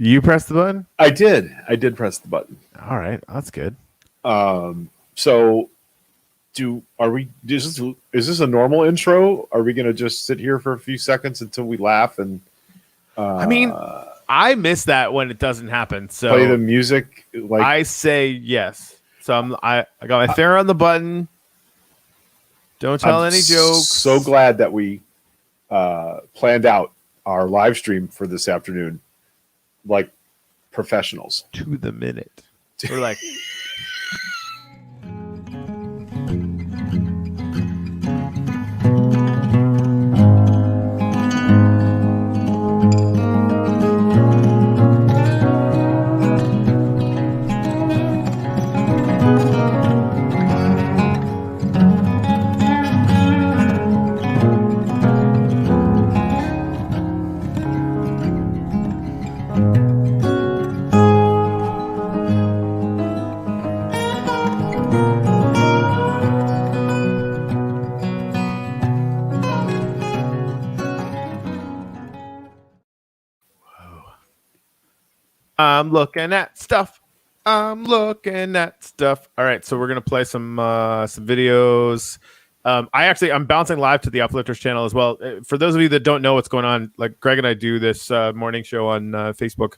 You pressed the button? I did. I did press the button. All right, that's good. So is this a normal intro? Are we going to just sit here for a few seconds until we laugh and I mean, I miss that when it doesn't happen. So play the music? Like I say yes. So I got my finger on the button. Don't tell any jokes. So glad that we planned out our live stream for this afternoon like professionals. To the minute. We're like I'm looking at stuff. All right, so we're gonna play some videos. I'm bouncing live to the Uplifters channel as well. For those of you that don't know what's going on, like Greg and I do this morning show on Facebook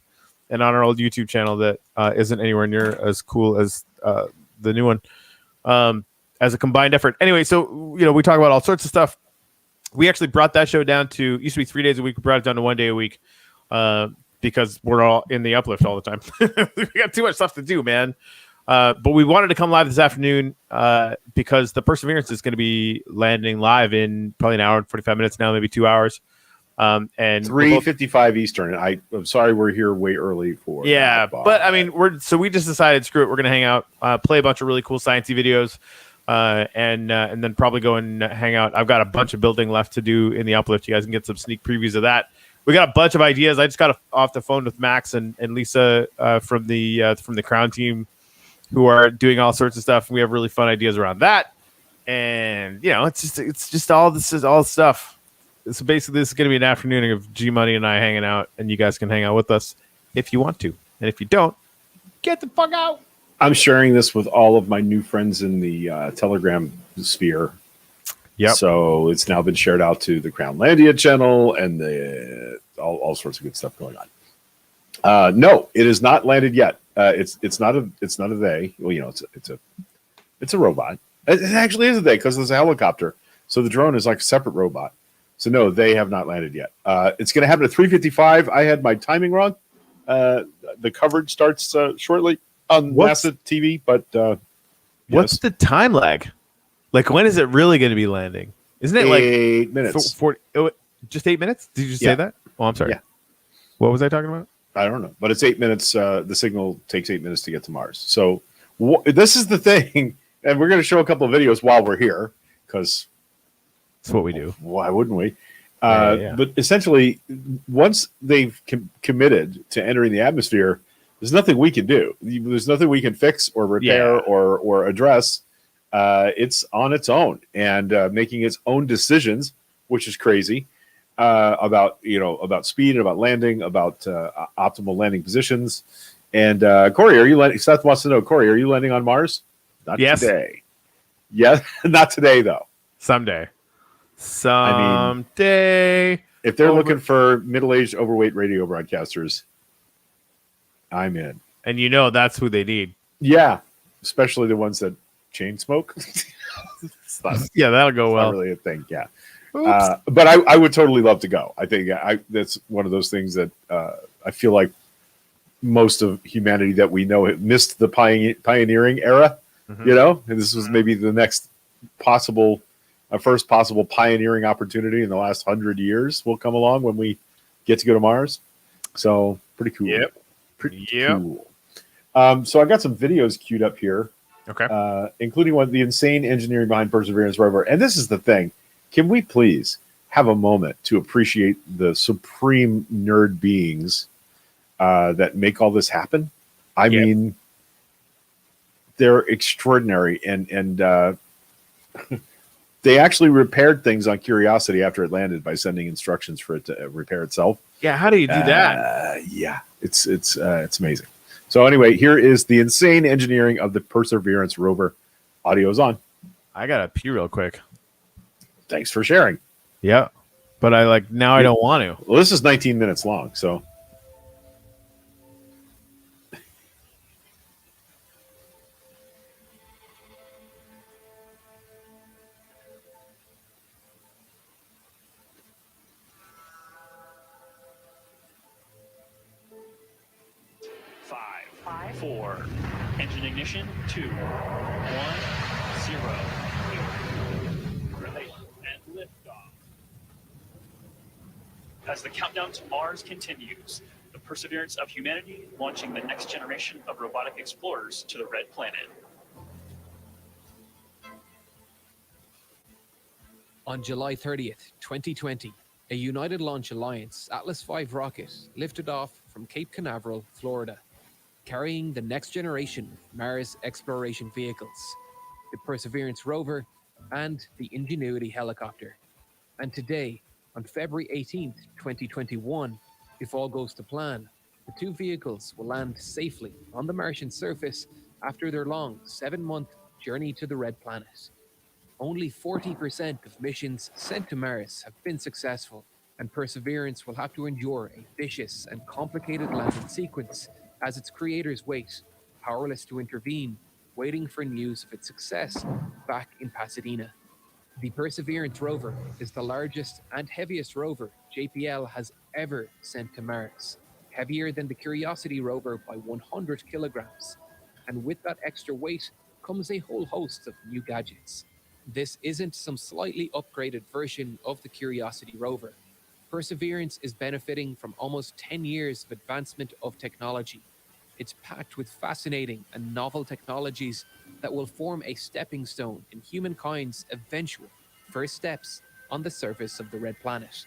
and on our old YouTube channel that isn't anywhere near as cool as the new one as a combined effort. Anyway, so we talk about all sorts of stuff. We actually brought that show down to used to be 3 days a week. We brought it down to 1 day a week. Because we're all in the uplift all the time. We got too much stuff to do, man. But we wanted to come live this afternoon because the Perseverance is going to be landing live in probably an hour and 45 minutes now, maybe 2 hours. And 3:55 Eastern. I'm sorry we're here way early for. But I mean, we just decided, screw it, we're going to hang out, play a bunch of really cool sciencey videos, and then probably go and hang out. I've got a bunch of building left to do in the uplift. You guys can get some sneak previews of that. We got a bunch of ideas. I just got off the phone with Max and Lisa from the Crown team, who are doing all sorts of stuff. We have really fun ideas around that, and it's just all this is all stuff. So basically, this is going to be an afternoon of G Money and I hanging out, and you guys can hang out with us if you want to, and if you don't, get the fuck out. I'm sharing this with all of my new friends in the Telegram sphere. Yeah. So it's now been shared out to the Crownlandia channel and all sorts of good stuff going on. No, it is not landed yet. It's not a they. Well, it's a robot. It actually is a they because there's a helicopter. So the drone is like a separate robot. So no, they have not landed yet. It's going to happen at 3:55. I had my timing wrong. The coverage starts shortly on NASA TV, but what's the time lag? Like, when is it really going to be landing? Isn't it like 8 minutes? Just 8 minutes? Did you say that? Oh, I'm sorry. Yeah. What was I talking about? I don't know, but it's 8 minutes. The signal takes 8 minutes to get to Mars. So this is the thing, and we're going to show a couple of videos while we're here because that's what we do. Why wouldn't we? But essentially, once they've committed to entering the atmosphere, there's nothing we can do. There's nothing we can fix or repair or address. It's on its own and making its own decisions, which is crazy about speed and about landing, about optimal landing positions. And Corey, are you landing? Seth wants to know, Corey, are you landing on Mars? Not today. Yeah, not today though. Someday. I mean, if they're looking for middle-aged, overweight radio broadcasters, I'm in. And that's who they need. Yeah, especially the ones that chain smoke. That'll go well. Not really a thing. Yeah, but I would totally love to go. I think that's one of those things that I feel like most of humanity that we know missed the pioneering era. And this was maybe the next first possible pioneering opportunity in the last 100 years will come along when we get to go to Mars. So pretty cool. Yep. Pretty cool. So I got some videos queued up here. Okay. Including the insane engineering behind Perseverance Rover. And this is the thing. Can we please have a moment to appreciate the supreme nerd beings that make all this happen? I mean, they're extraordinary. And they actually repaired things on Curiosity after it landed by sending instructions for it to repair itself. Yeah, how do you do that? Yeah. It's amazing. So anyway, here is the insane engineering of the Perseverance rover. Audio's on. I gotta pee real quick. Thanks for sharing. Yeah, but I don't want to. Well, this is 19 minutes long, so. Five, 4, engine ignition, 2, 1, 0. Relay and liftoff. As the countdown to Mars continues, the perseverance of humanity launching the next generation of robotic explorers to the Red Planet. On July 30th, 2020, a United Launch Alliance Atlas V rocket lifted off from Cape Canaveral, Florida, carrying the next generation of Mars exploration vehicles, the Perseverance rover and the Ingenuity helicopter. And today, on February 18th, 2021, if all goes to plan, the two vehicles will land safely on the Martian surface after their long 7-month journey to the Red Planet. Only 40% of missions sent to Mars have been successful, and Perseverance will have to endure a vicious and complicated landing sequence as its creators wait, powerless to intervene, waiting for news of its success back in Pasadena. The Perseverance rover is the largest and heaviest rover JPL has ever sent to Mars, heavier than the Curiosity rover by 100 kilograms. And with that extra weight comes a whole host of new gadgets. This isn't some slightly upgraded version of the Curiosity rover. Perseverance is benefiting from almost 10 years of advancement of technology. It's packed with fascinating and novel technologies that will form a stepping stone in humankind's eventual first steps on the surface of the Red Planet.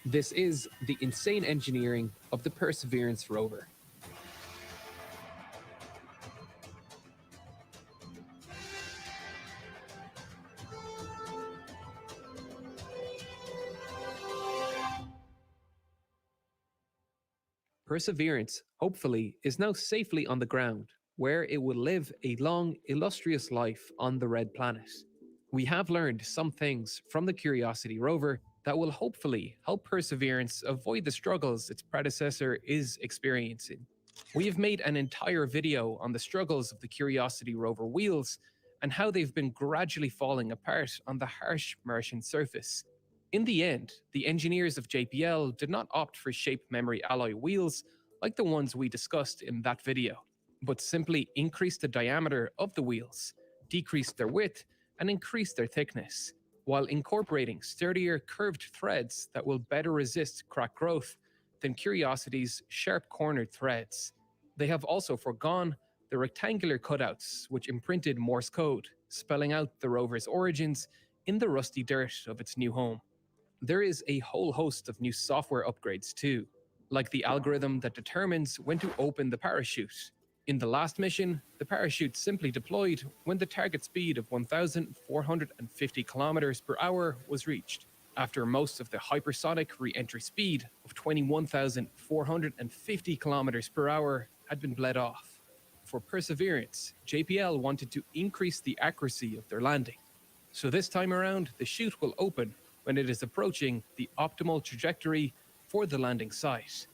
This is the insane engineering of the Perseverance rover. Perseverance, hopefully, is now safely on the ground, where it will live a long, illustrious life on the Red Planet. We have learned some things from the Curiosity rover that will hopefully help Perseverance avoid the struggles its predecessor is experiencing. We have made an entire video on the struggles of the Curiosity rover wheels and how they've been gradually falling apart on the harsh Martian surface. In the end, the engineers of JPL did not opt for shape memory alloy wheels like the ones we discussed in that video, but simply increased the diameter of the wheels, decreased their width, and increased their thickness, while incorporating sturdier curved threads that will better resist crack growth than Curiosity's sharp-cornered threads. They have also forgone the rectangular cutouts which imprinted Morse code, spelling out the rover's origins in the rusty dirt of its new home. There is a whole host of new software upgrades too, like the algorithm that determines when to open the parachute. In the last mission, the parachute simply deployed when the target speed of 1,450 kilometers per hour was reached, after most of the hypersonic re-entry speed of 21,450 kilometers per hour had been bled off. For Perseverance, JPL wanted to increase the accuracy of their landing. So this time around, the chute will open when it is approaching the optimal trajectory for the landing site.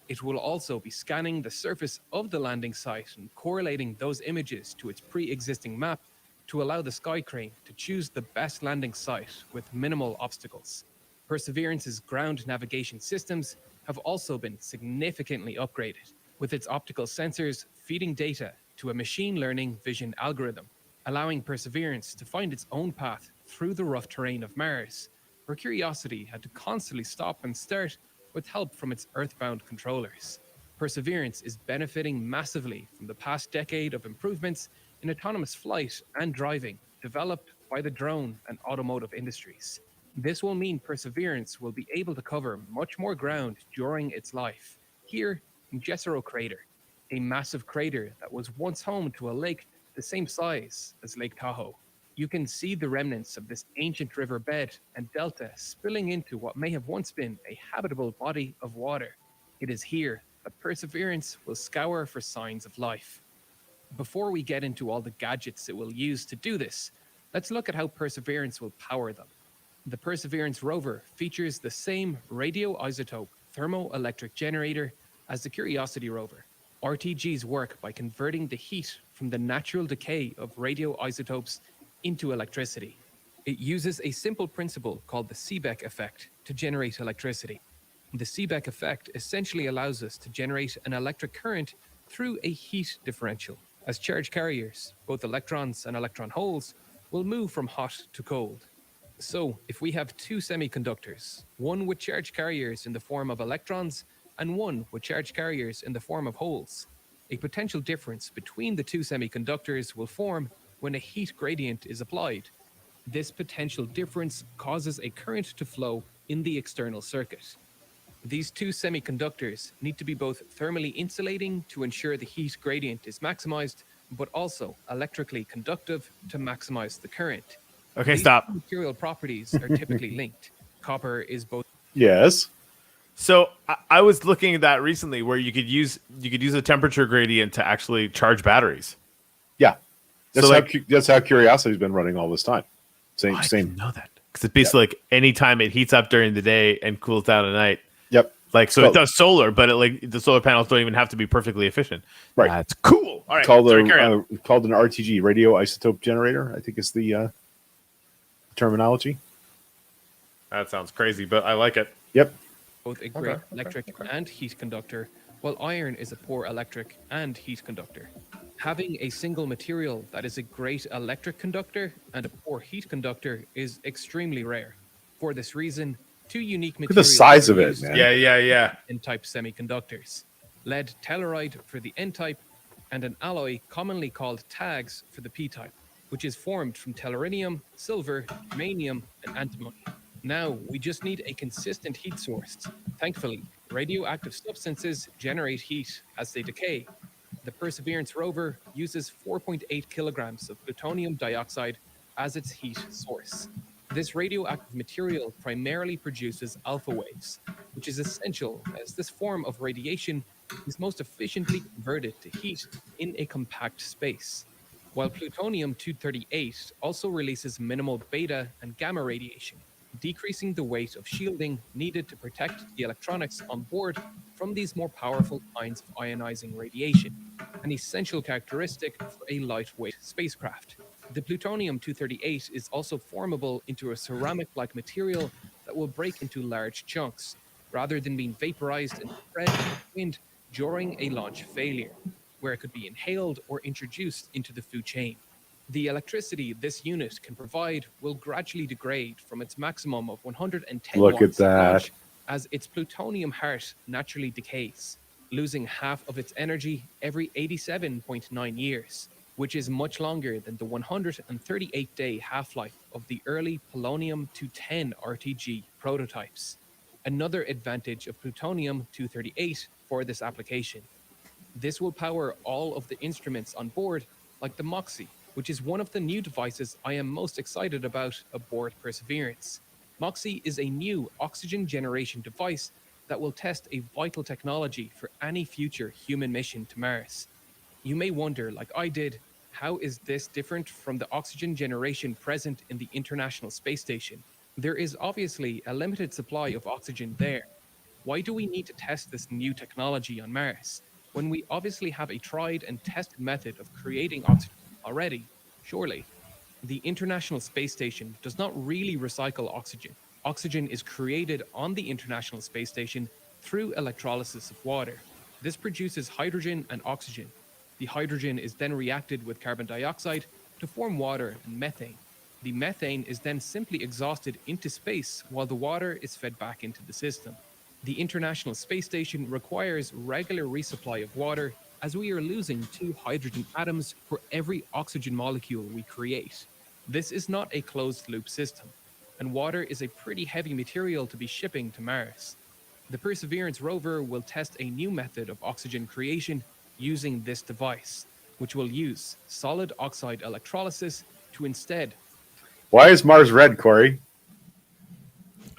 It will also be scanning the surface of the landing site and correlating those images to its pre-existing map to allow the sky crane to choose the best landing site with minimal obstacles. Perseverance's ground navigation systems have also been significantly upgraded, with its optical sensors feeding data to a machine learning vision algorithm, allowing Perseverance to find its own path through the rough terrain of Mars, where Curiosity had to constantly stop and start with help from its earthbound controllers. Perseverance is benefiting massively from the past decade of improvements in autonomous flight and driving developed by the drone and automotive industries. This will mean Perseverance will be able to cover much more ground during its life. Here in Jezero Crater, a massive crater that was once home to a lake the same size as Lake Tahoe. You can see the remnants of this ancient river bed and delta spilling into what may have once been a habitable body of water. It is here that Perseverance will scour for signs of life. Before we get into all the gadgets it will use to do this, let's look at how Perseverance will power them. The Perseverance rover features the same radioisotope thermoelectric generator as the Curiosity rover. RTGs work by converting the heat from the natural decay of radioisotopes into electricity. It uses a simple principle called the Seebeck effect to generate electricity. The Seebeck effect essentially allows us to generate an electric current through a heat differential, as charge carriers, both electrons and electron holes, will move from hot to cold. So, if we have two semiconductors, one with charge carriers in the form of electrons and one with charge carriers in the form of holes, a potential difference between the two semiconductors will form when a heat gradient is applied. This potential difference causes a current to flow in the external circuit. These two semiconductors need to be both thermally insulating to ensure the heat gradient is maximized, but also electrically conductive to maximize the current. Okay, These stop. material properties are typically linked. Copper is both. Yes. So I was looking at that recently, where you could use a temperature gradient to actually charge batteries. Yeah. That's, So, that's how Curiosity's been running all this time. Same. I Same. didn't know that, because it's basically like anytime it heats up during the day and cools down at night. Yep. Like, so it does solar, but the solar panels don't even have to be perfectly efficient. Right. That's cool. All right. Called Sorry, carry on. called an RTG, radioisotope generator, I think is the terminology. That sounds crazy, but I like it. Yep. Both a great electric and heat conductor, while iron is a poor electric and heat conductor. Having a single material that is a great electric conductor and a poor heat conductor is extremely rare. For this reason, two unique Look at materials the size are of it, used man. Yeah. N-type semiconductors. Lead telluride for the N-type, and an alloy commonly called tags for the P-type, which is formed from tellurinium, silver, germanium, and antimony. Now, we just need a consistent heat source. Thankfully, radioactive substances generate heat as they decay. The Perseverance rover uses 4.8 kilograms of plutonium dioxide as its heat source. This radioactive material primarily produces alpha waves, which is essential as this form of radiation is most efficiently converted to heat in a compact space. While plutonium-238 also releases minimal beta and gamma radiation, decreasing the weight of shielding needed to protect the electronics on board from these more powerful kinds of ionizing radiation, an essential characteristic for a lightweight spacecraft. The plutonium-238 is also formable into a ceramic-like material that will break into large chunks, rather than being vaporized and spread in the wind during a launch failure, where it could be inhaled or introduced into the food chain. The electricity this unit can provide will gradually degrade from its maximum of 110 Look at watts at that. launch as its plutonium heart naturally decays, losing half of its energy every 87.9 years, which is much longer than the 138-day half-life of the early polonium-210 RTG prototypes. Another advantage of plutonium-238 for this application. This will power all of the instruments on board, like the MOXIE, which is one of the new devices I am most excited about aboard Perseverance. MOXIE is a new oxygen generation device that will test a vital technology for any future human mission to Mars. You may wonder, like I did, how is this different from the oxygen generation present in the International Space Station? There is obviously a limited supply of oxygen there. Why do we need to test this new technology on Mars when we obviously have a tried and tested method of creating oxygen already? Surely. The International Space Station does not really recycle oxygen. Oxygen is created on the International Space Station through electrolysis of water. This produces hydrogen and oxygen. The hydrogen is then reacted with carbon dioxide to form water and methane. The methane is then simply exhausted into space while the water is fed back into the system. The International Space Station requires regular resupply of water, as we are losing 2 hydrogen atoms for every oxygen molecule we create. This is not a closed-loop system, and water is a pretty heavy material to be shipping to Mars. The Perseverance rover will test a new method of oxygen creation using this device, which will use solid oxide electrolysis to instead. Why is Mars red, Corey?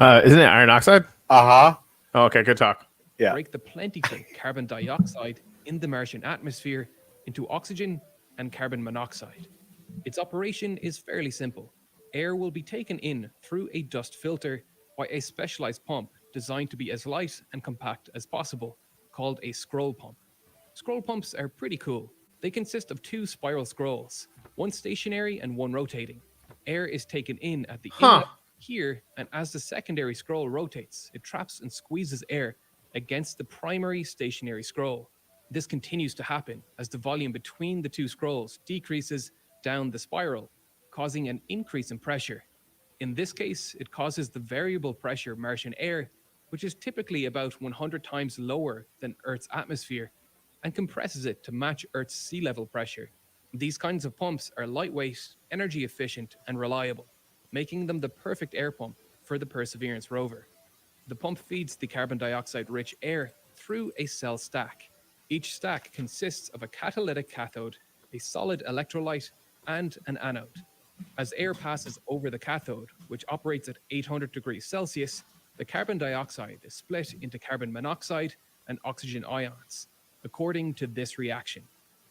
Isn't it iron oxide? Uh-huh. Oh, okay, good talk. break the plentiful carbon dioxide in the Martian atmosphere into oxygen and carbon monoxide. Its operation is fairly simple. Air will be taken in through a dust filter by a specialized pump designed to be as light and compact as possible, called a scroll pump. Scroll pumps are pretty cool. They consist of two spiral scrolls, one stationary and one rotating. Air is taken in at the Huh. inlet here, and as the secondary scroll rotates, it traps and squeezes air against the primary stationary scroll. This continues to happen as the volume between the two scrolls decreases down the spiral, causing an increase in pressure. In this case, it causes the variable pressure Martian air, which is typically about 100 times lower than Earth's atmosphere, and compresses it to match Earth's sea level pressure. These kinds of pumps are lightweight, energy efficient, and reliable, making them the perfect air pump for the Perseverance rover. The pump feeds the carbon dioxide rich air through a cell stack. Each stack consists of a catalytic cathode, a solid electrolyte, and an anode. As air passes over the cathode, which operates at 800 degrees Celsius, the carbon dioxide is split into carbon monoxide and oxygen ions. According to this reaction,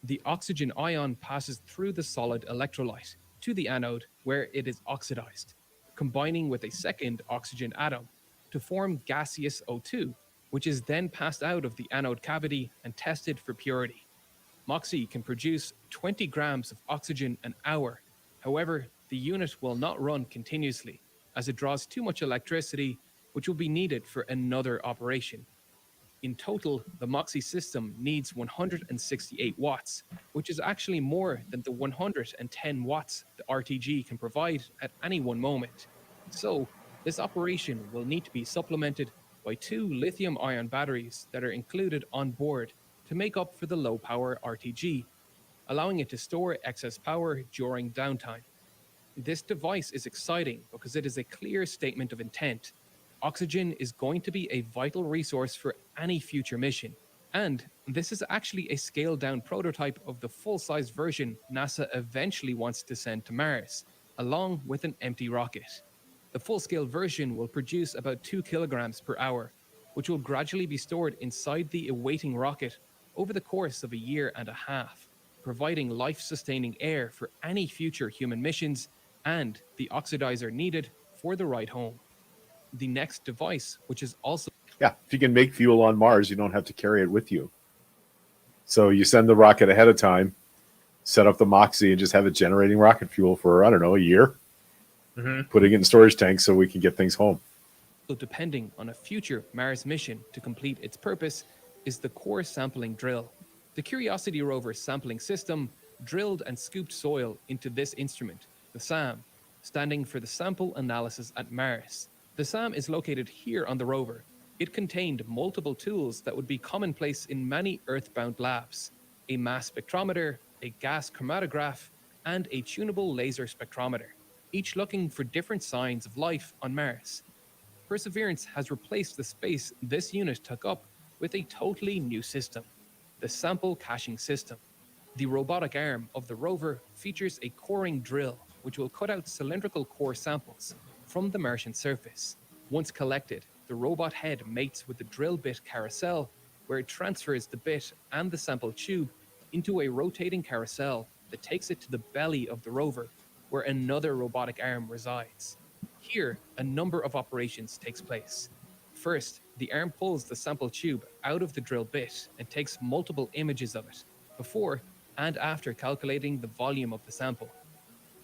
the oxygen ion passes through the solid electrolyte to the anode where it is oxidized, combining with a second oxygen atom to form gaseous O2, which is then passed out of the anode cavity and tested for purity. MOXIE can produce 20 grams of oxygen an hour. However, the unit will not run continuously as it draws too much electricity, which will be needed for another operation. In total, the MOXIE system needs 168 watts, which is actually more than the 110 watts the RTG can provide at any one moment. So, this operation will need to be supplemented by 2 lithium-ion batteries that are included on board to make up for the low-power RTG, allowing it to store excess power during downtime. This device is exciting because it is a clear statement of intent. Oxygen is going to be a vital resource for any future mission, and this is actually a scaled-down prototype of the full-size version NASA eventually wants to send to Mars, along with an empty rocket. The full-scale version will produce about 2 kilograms per hour, which will gradually be stored inside the awaiting rocket over the course of a year and a half, providing life-sustaining air for any future human missions and the oxidizer needed for the ride home. The next device, which is also... Yeah, if you can make fuel on Mars, you don't have to carry it with you. So you send the rocket ahead of time, set up the MOXIE, and just have it generating rocket fuel for, I don't know, a year. Putting it in storage tanks so we can get things home. So depending on a future Mars mission to complete its purpose, is the core sampling drill. The Curiosity rover sampling system drilled and scooped soil into this instrument, the SAM, standing for the Sample Analysis at Mars. The SAM is located here on the rover. It contained multiple tools that would be commonplace in many Earthbound labs: a mass spectrometer, a gas chromatograph, and a tunable laser spectrometer, each looking for different signs of life on Mars. Perseverance has replaced the space this unit took up with a totally new system, the Sample Caching System. The robotic arm of the rover features a coring drill, which will cut out cylindrical core samples from the Martian surface. Once collected, the robot head mates with the drill bit carousel, where it transfers the bit and the sample tube into a rotating carousel that takes it to the belly of the rover, where another robotic arm resides. Here, a number of operations takes place. First, the arm pulls the sample tube out of the drill bit and takes multiple images of it, before and after calculating the volume of the sample.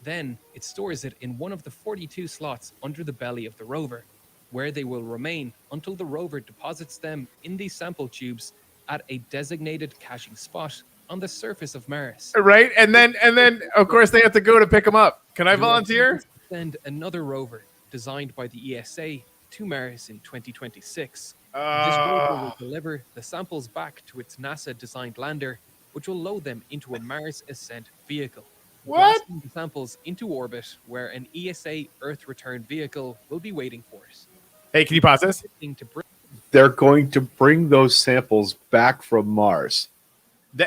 Then, it stores it in one of the 42 slots under the belly of the rover, where they will remain until the rover deposits them in these sample tubes at a designated caching spot on the surface of Mars. Right, and then of course they have to go to pick them up. Can I volunteer? Send another rover designed by the ESA to Mars in 2026. This rover will deliver the samples back to its NASA-designed lander, which will load them into a Mars Ascent vehicle. What? Blasting the samples into orbit, where an ESA Earth return vehicle will be waiting for it. Hey, can you pause this? They're going to bring those samples back from Mars.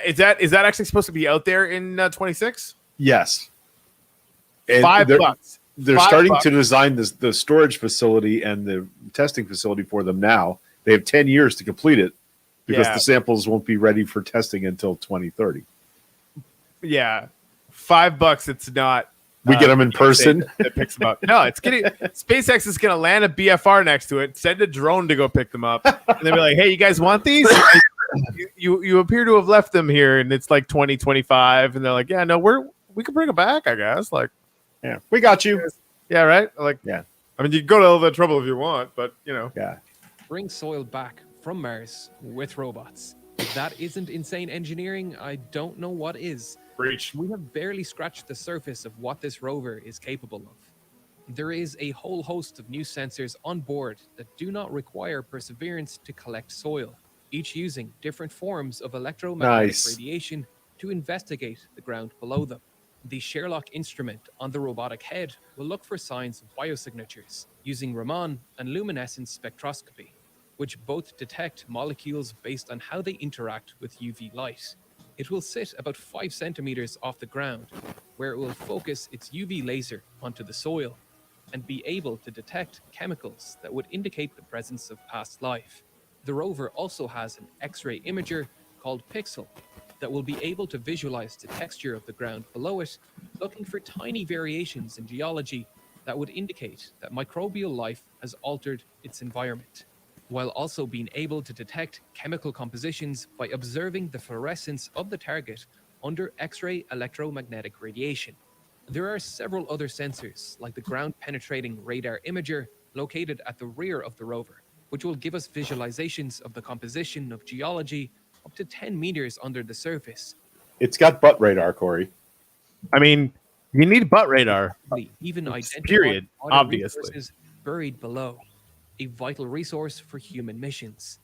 Is that actually supposed to be out there in 26? Yes. And $5. They're starting to design the storage facility and the testing facility for them now. They have 10 years to complete it because Yeah. the samples won't be ready for testing until 2030. Yeah, $5. It's not. We get them in person. That picks them up. No, it's getting. SpaceX is going to land a BFR next to it, send a drone to go pick them up, and they'll be like, "Hey, you guys want these? you appear to have left them here, and it's like 2025." And they're like, "Yeah, no, we can bring them back, I guess." Like, yeah, we got you. Yeah, right. Like, yeah. I mean, you can go to all the trouble if you want, but yeah. Bring soil back from Mars with robots. If that isn't insane engineering, I don't know what is. Breach. We have barely scratched the surface of what this rover is capable of. There is a whole host of new sensors on board that do not require Perseverance to collect soil, each using different forms of electromagnetic radiation to investigate the ground below them. The Sherlock instrument on the robotic head will look for signs of biosignatures using Raman and luminescence spectroscopy, which both detect molecules based on how they interact with UV light. It will sit about 5 centimeters off the ground, where it will focus its UV laser onto the soil and be able to detect chemicals that would indicate the presence of past life. The rover also has an X-ray imager called Pixel that will be able to visualize the texture of the ground below it, looking for tiny variations in geology that would indicate that microbial life has altered its environment, while also being able to detect chemical compositions by observing the fluorescence of the target under X-ray electromagnetic radiation. There are several other sensors, like the ground-penetrating radar imager located at the rear of the rover, which will give us visualizations of the composition of geology up to 10 meters under the surface. It's got butt radar, Corey. I mean, you need butt radar. Even Period. identify water Obviously. resources buried below, a vital resource for human missions.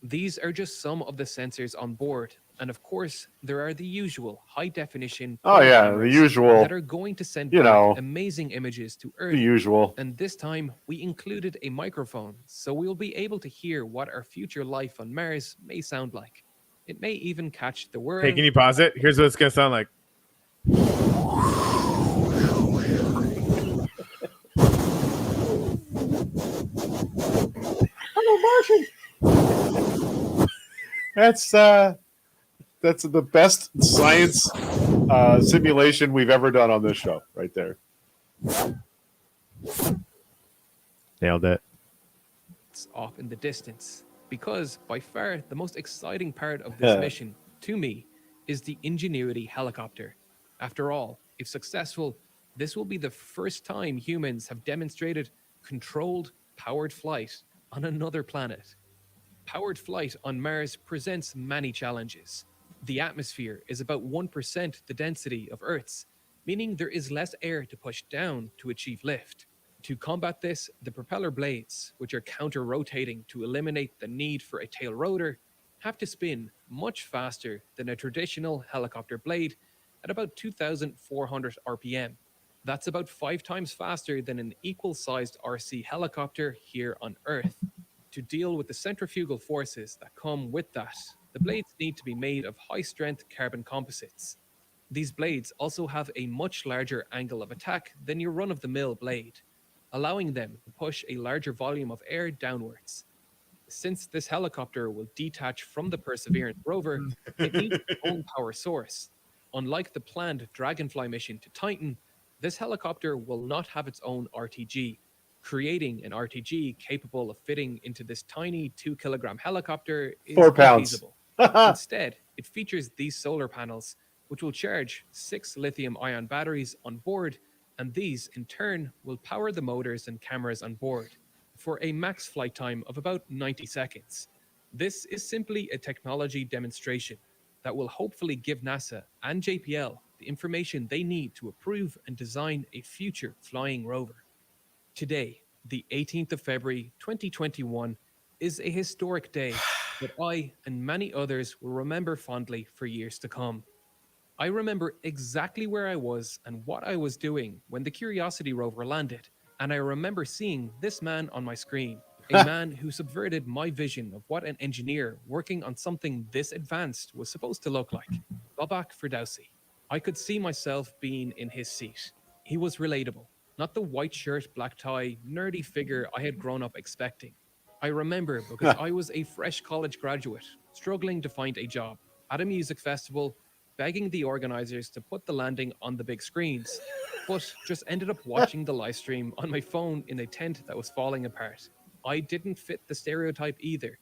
These are just some of the sensors on board, and of course, there are the usual high-definition the usual that are going to send back amazing images to Earth. The usual. And this time, we included a microphone, so we'll be able to hear what our future life on Mars may sound like. It may even catch the word. Hey, can you pause it? Here's what it's going to sound like. Hello, Martian. That's the best science simulation we've ever done on this show, right there. Nailed it. It's off in the distance, because by far the most exciting part of this mission, to me, is the Ingenuity helicopter. After all, if successful, this will be the first time humans have demonstrated controlled, powered flight on another planet. Powered flight on Mars presents many challenges. The atmosphere is about 1% the density of Earth's, meaning there is less air to push down to achieve lift. To combat this, the propeller blades, which are counter-rotating to eliminate the need for a tail rotor, have to spin much faster than a traditional helicopter blade at about 2,400 RPM. That's about 5 times faster than an equal-sized RC helicopter here on Earth. To deal with the centrifugal forces that come with that, the blades need to be made of high-strength carbon composites. These blades also have a much larger angle of attack than your run-of-the-mill blade, allowing them to push a larger volume of air downwards. Since this helicopter will detach from the Perseverance rover, it needs its own power source. Unlike the planned Dragonfly mission to Titan, this helicopter will not have its own RTG. Creating an RTG capable of fitting into this tiny 2-kilogram helicopter is 4 pounds. infeasible. Instead, it features these solar panels, which will charge 6 lithium-ion batteries on board, and these, in turn, will power the motors and cameras on board for a max flight time of about 90 seconds. This is simply a technology demonstration that will hopefully give NASA and JPL the information they need to approve and design a future flying rover. Today, the 18th of February, 2021, is a historic day that I and many others will remember fondly for years to come. I remember exactly where I was and what I was doing when the Curiosity rover landed, and I remember seeing this man on my screen, a man who subverted my vision of what an engineer working on something this advanced was supposed to look like. Babak Firdausi. I could see myself being in his seat. He was relatable, not the white shirt, black tie, nerdy figure I had grown up expecting. I remember because I was a fresh college graduate, struggling to find a job at a music festival, begging the organizers to put the landing on the big screens, but just ended up watching the live stream on my phone in a tent that was falling apart. I didn't fit the stereotype either.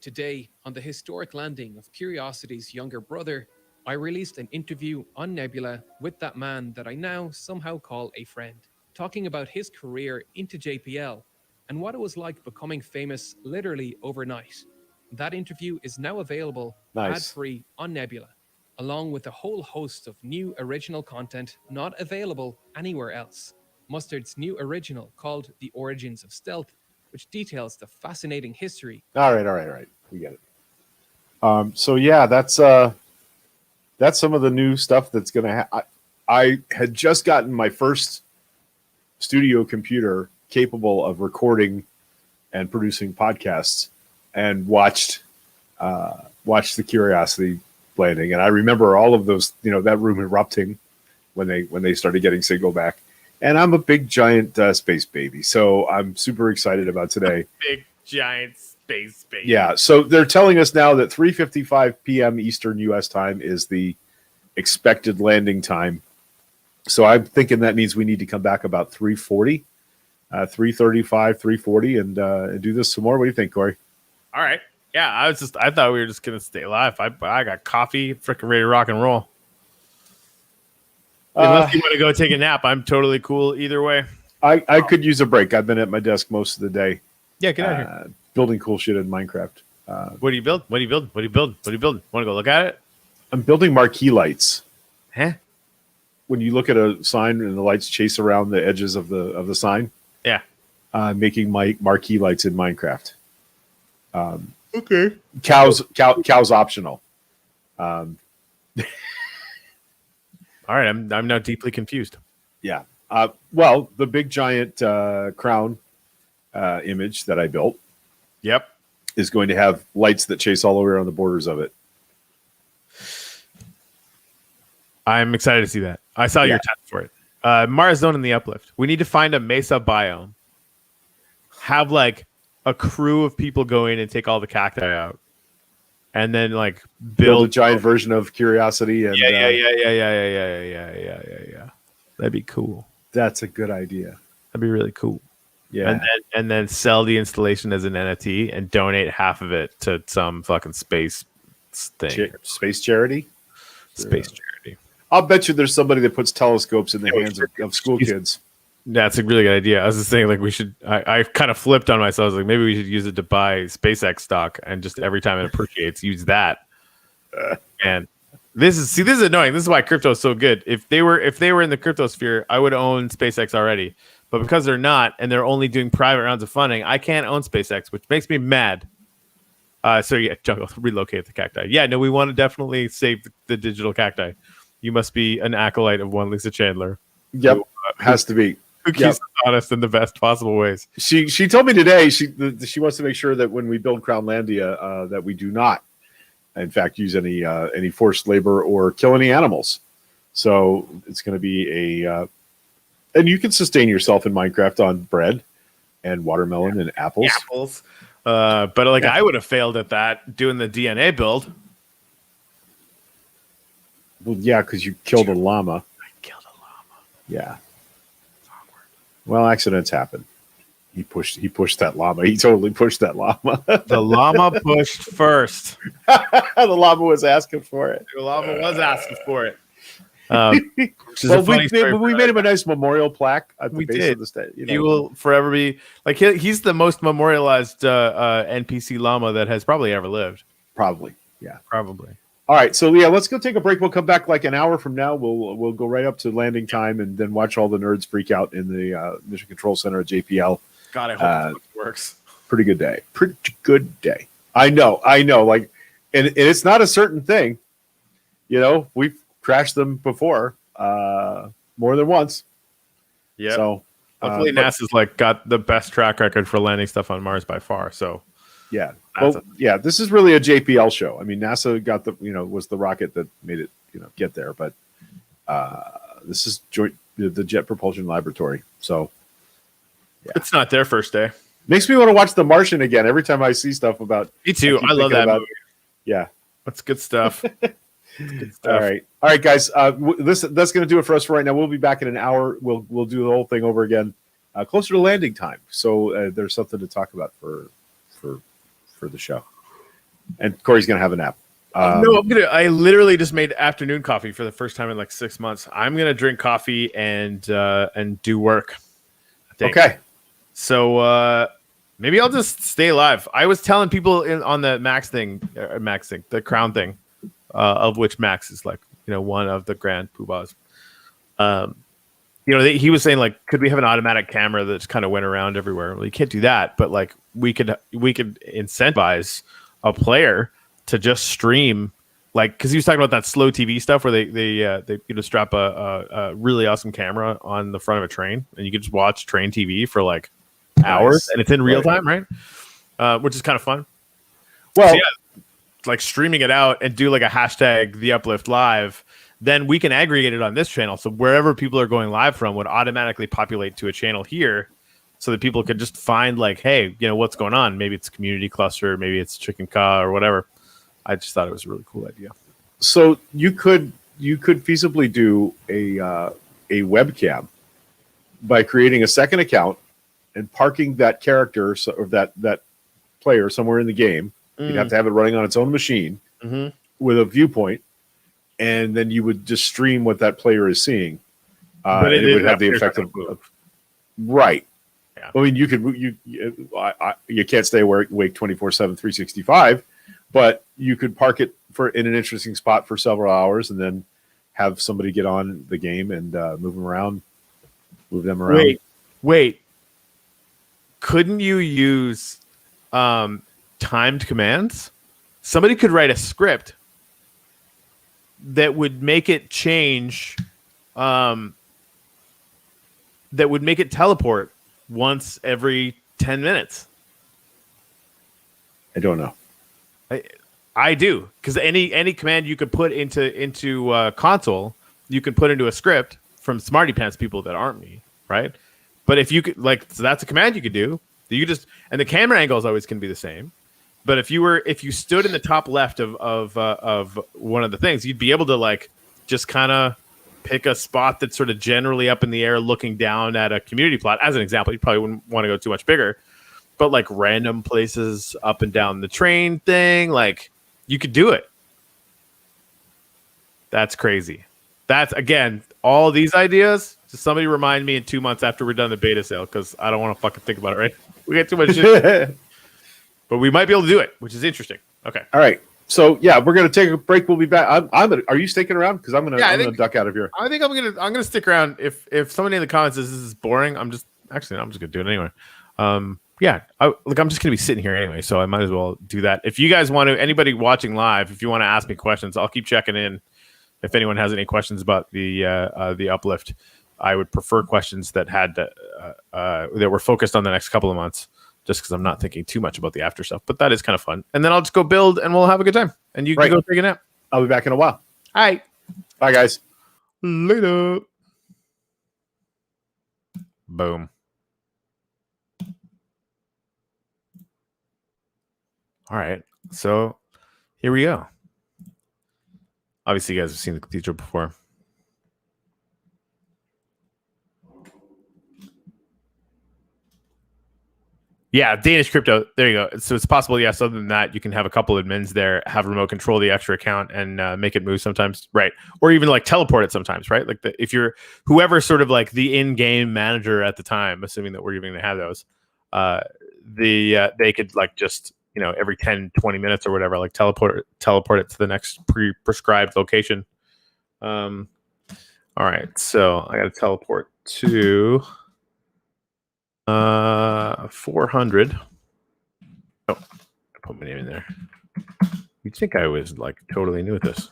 Today, on the historic landing of Curiosity's younger brother, I released an interview on Nebula with that man that I now somehow call a friend, talking about his career into JPL and what it was like becoming famous literally overnight. That interview is now available Nice. ad-free on Nebula, along with a whole host of new original content not available anywhere else. Mustard's new original called The Origins of Stealth, which details the fascinating history. All right. We get it. So yeah, that's some of the new stuff that's going to I had just gotten my first studio computer capable of recording and producing podcasts, and watched the Curiosity landing. And I remember all of those, that room erupting when they started getting signal back. And I'm a big giant space baby, so I'm super excited about today. Big giant space baby. Yeah, so they're telling us now that 3:55 p.m. Eastern U.S. time is the expected landing time. So I'm thinking that means we need to come back about 3:40, 3:35, 3:40, and do this some more. What do you think, Corey? All right. Yeah, I thought we were just gonna stay alive. I got coffee, freaking ready to rock and roll. Unless you want to go take a nap, I'm totally cool either way. I could use a break. I've been at my desk most of the day. Yeah, get out of here. Building cool shit in Minecraft. What do you build? Want to go look at it? I'm building marquee lights. Huh? When you look at a sign and the lights chase around the edges of the sign. Yeah. Making my marquee lights in Minecraft. Okay. Cows optional. All right, I'm now deeply confused. Yeah. Well, the big giant crown image that I built. Yep. Is going to have lights that chase all the way around the borders of it. I'm excited to see that. I saw your test for it. Mars Zone in the Uplift. We need to find a mesa biome. Have like a crew of people go in and take all the cacti out. And then like build a giant version of Curiosity. And, yeah. That'd be cool. That's a good idea. That'd be really cool. Yeah. And then sell the installation as an NFT and donate half of it to some fucking space thing. Space charity? Space charity. I'll bet you there's somebody that puts telescopes in the hands of school kids. That's a really good idea. I was just saying, like, we should. I kind of flipped on myself. I was like, maybe we should use it to buy SpaceX stock, and just every time it appreciates, use that. And this is annoying. This is why crypto is so good. If they were in the crypto sphere, I would own SpaceX already. But because they're not, and they're only doing private rounds of funding, I can't own SpaceX, which makes me mad. So yeah, Jungle, relocate the cacti. Yeah, no, we want to definitely save the digital cacti. You must be an acolyte of one Lisa Chandler. Yep, has to be. Who keeps us honest in the best possible ways. She told me today she wants to make sure that when we build Crownlandia that we do not, in fact, use any forced labor or kill any animals. So it's going to be and you can sustain yourself in Minecraft on bread and watermelon and apples. But like I would have failed at that doing the DNA build. Well, yeah, because you killed a llama. I killed a llama. Yeah. Well, accidents happen. He pushed that llama. He totally pushed that llama. The llama pushed first. The llama was asking for it. The llama was asking for it. Well, we made him a nice memorial plaque at the base of the state. He will forever be like he's the most memorialized NPC llama that has probably ever lived. Probably, yeah, probably. All right, so yeah, let's go take a break. We'll come back like an hour from now. We'll go right up to landing time and then watch all the nerds freak out in the Mission Control Center at JPL. God, I hope it works. Pretty good day. Pretty good day. I know. Like, and it's not a certain thing. You know, we've crashed them before, more than once. Yeah. So hopefully NASA's like got the best track record for landing stuff on Mars by far. So yeah. Well, yeah, this is really a JPL show. I mean, NASA got was the rocket that made it, get there, but this is the Jet Propulsion Laboratory. So yeah. It's not their first day. Makes me want to watch The Martian again every time I see stuff about. Me too. I love that movie. Yeah, that's good stuff. Good stuff. All right, guys. That's going to do it for us for right now. We'll be back in an hour. We'll do the whole thing over again, closer to landing time. So there's something to talk about for the show. And Corey's going to have a nap. No, I literally just made afternoon coffee for the first time in like 6 months. I'm gonna drink coffee and do work. I think. Okay. So maybe I'll just stay alive. I was telling people on the Max thing, the Crown thing, of which Max is like, one of the grand poobahs. He was saying like, could we have an automatic camera that just kind of went around everywhere? Well, you can't do that, but like we could incentivize a player to just stream, like, because he was talking about that slow TV stuff where they strap a really awesome camera on the front of a train and you can just watch train TV for like hours and it's in real time, right? Which is kind of fun. Well, so yeah, like streaming it out and do like a hashtag The Uplift Live, then we can aggregate it on this channel. So wherever people are going live from would automatically populate to a channel here, so that people could just find like, hey, what's going on? Maybe it's community cluster, maybe it's chicken ka or whatever. I just thought it was a really cool idea. So you could feasibly do a webcam by creating a second account and parking that character or that player somewhere in the game. You'd have to have it running on its own machine with a viewpoint, and then you would just stream what that player is seeing. But it would have the effect of right. Yeah. I mean, you can't stay awake 24/7, 365. But you could park it in an interesting spot for several hours, and then have somebody get on the game and move them around. Wait. Couldn't you use timed commands? Somebody could write a script that would make it change, that would make it teleport once every 10 minutes. I don't know. I do, because any command you could put into console, you can put into a script from smarty pants people that aren't me, right? But if you could, so that's a command you could do. You just, and the camera angles always can be the same. But if you stood in the top left of one of the things, you'd be able to just kind of pick a spot that's sort of generally up in the air, looking down at a community plot. As an example, you probably wouldn't want to go too much bigger. But random places up and down the train thing, you could do it. That's crazy. That's, again, all these ideas. Just somebody remind me in 2 months after we're done the beta sale, because I don't want to fucking think about it, right? We got too much shit. But we might be able to do it, which is interesting. Okay. All right. So yeah, we're gonna take a break. We'll be back. Are you sticking around? Because I'm gonna duck out of here. I think I'm gonna stick around. If somebody in the comments says this is boring, I'm just gonna do it anyway. Yeah, I'm just gonna be sitting here anyway, so I might as well do that. If you guys want to, anybody watching live, if you want to ask me questions, I'll keep checking in. If anyone has any questions about the uplift, I would prefer questions that that were focused on the next couple of months, just because I'm not thinking too much about the after stuff. But that is kind of fun, and then I'll just go build, and we'll have a good time. And you can go take a nap. I'll be back in a while. All right, bye guys. Later. Boom. All right, so here we go. Obviously, you guys have seen the cathedral before. Yeah, Danish crypto. There you go. So it's possible, yes, other than that, you can have a couple of admins there, have remote control the extra account, and make it move sometimes, right? Or even teleport it sometimes, right? If you're whoever sort of the in-game manager at the time, assuming that we're even going to have those, they could just every 10, 20 minutes or whatever, teleport it to the next prescribed location. All right, so I got to teleport to 400. Oh, I put my name in there. You'd think I was totally new at this.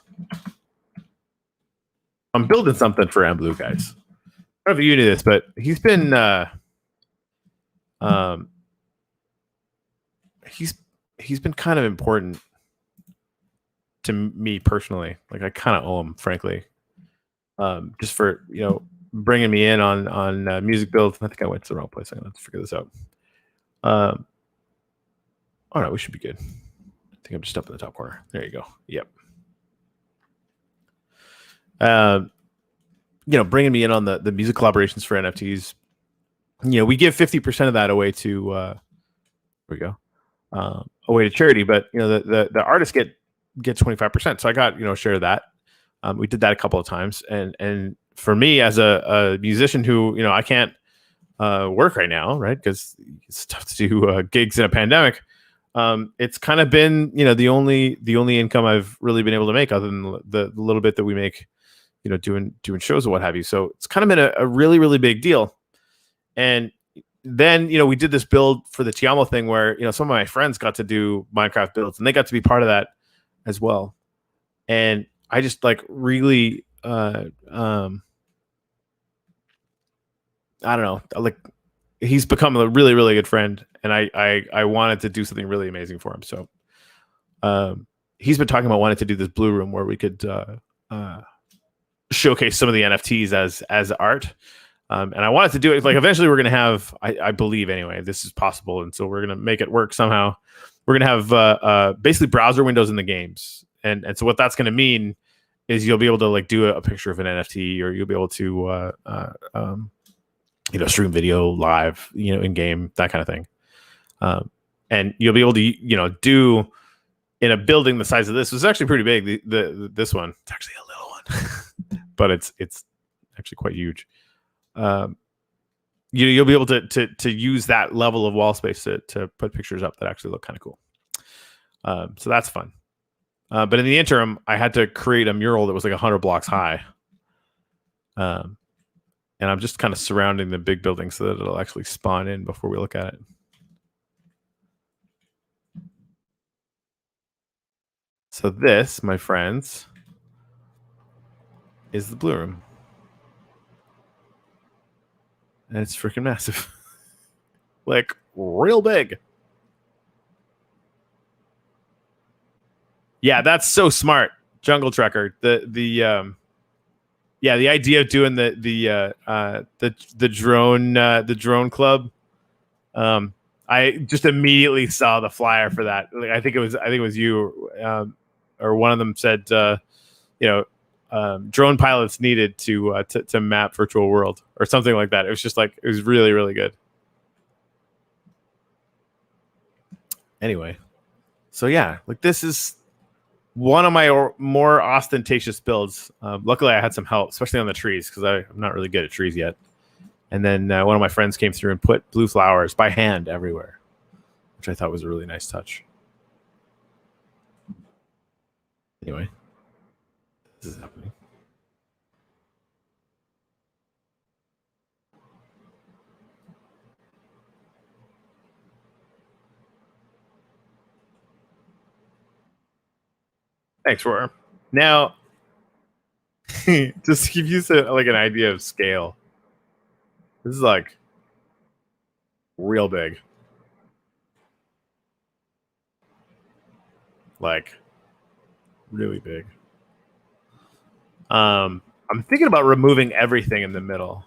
I'm building something for Blue, guys. I don't know if you knew this, but he's been he's been kind of important to me personally. I kind of owe him, frankly, just for bringing me in on music builds. I think I went to the wrong place. I'm gonna have to figure this out. Oh no, we should be good. I think I'm just up in the top corner. There you go. Yep. Bringing me in on the music collaborations for NFTs. We give 50% of that away to there we go, away to charity, but the artists get 25%. So I got a share of that. We did that a couple of times, and for me as a musician who I can't work right now, right, because it's tough to do gigs in a pandemic. It's kind of been the only income I've really been able to make, other than the little bit that we make doing shows or what have you. So it's kind of been a really, really big deal. And then, we did this build for the Tiamo thing where, some of my friends got to do Minecraft builds and they got to be part of that as well. And I just really, I don't know, he's become a really, really good friend. And I wanted to do something really amazing for him. So he's been talking about wanting to do this blue room where we could showcase some of the NFTs as art. And I wanted to do it eventually we're going to have, I believe anyway, this is possible. And so we're going to make it work somehow. We're going to have basically browser windows in the games. And so what that's going to mean is you'll be able to do a picture of an NFT, or you'll be able to, stream video live, in game, that kind of thing. And you'll be able to, do in a building the size of this. It's actually pretty big. This one, it's actually a little one, but it's actually quite huge. You'll be able to use that level of wall space to put pictures up that actually look kind of cool. So that's fun. But in the interim, I had to create a mural that was 100 blocks high. And I'm just kind of surrounding the big building so that it'll actually spawn in before we look at it. So this, my friends, is the blue room. And it's freaking massive. Real big. Yeah, that's so smart, Jungle Trekker. The idea of doing the drone club. I just immediately saw the flyer for that. I think it was you, or one of them said, drone pilots needed to map virtual world or something like that. It was just it was really, really good. Anyway, so yeah, this is one of my more ostentatious builds. Luckily I had some help, especially on the trees, because I'm not really good at trees yet. And then one of my friends came through and put blue flowers by hand everywhere, which I thought was a really nice touch. Anyway, this is happening. Thanks, Rover. Now, just to give you an idea of scale, this is real big. Really big. I'm thinking about removing everything in the middle,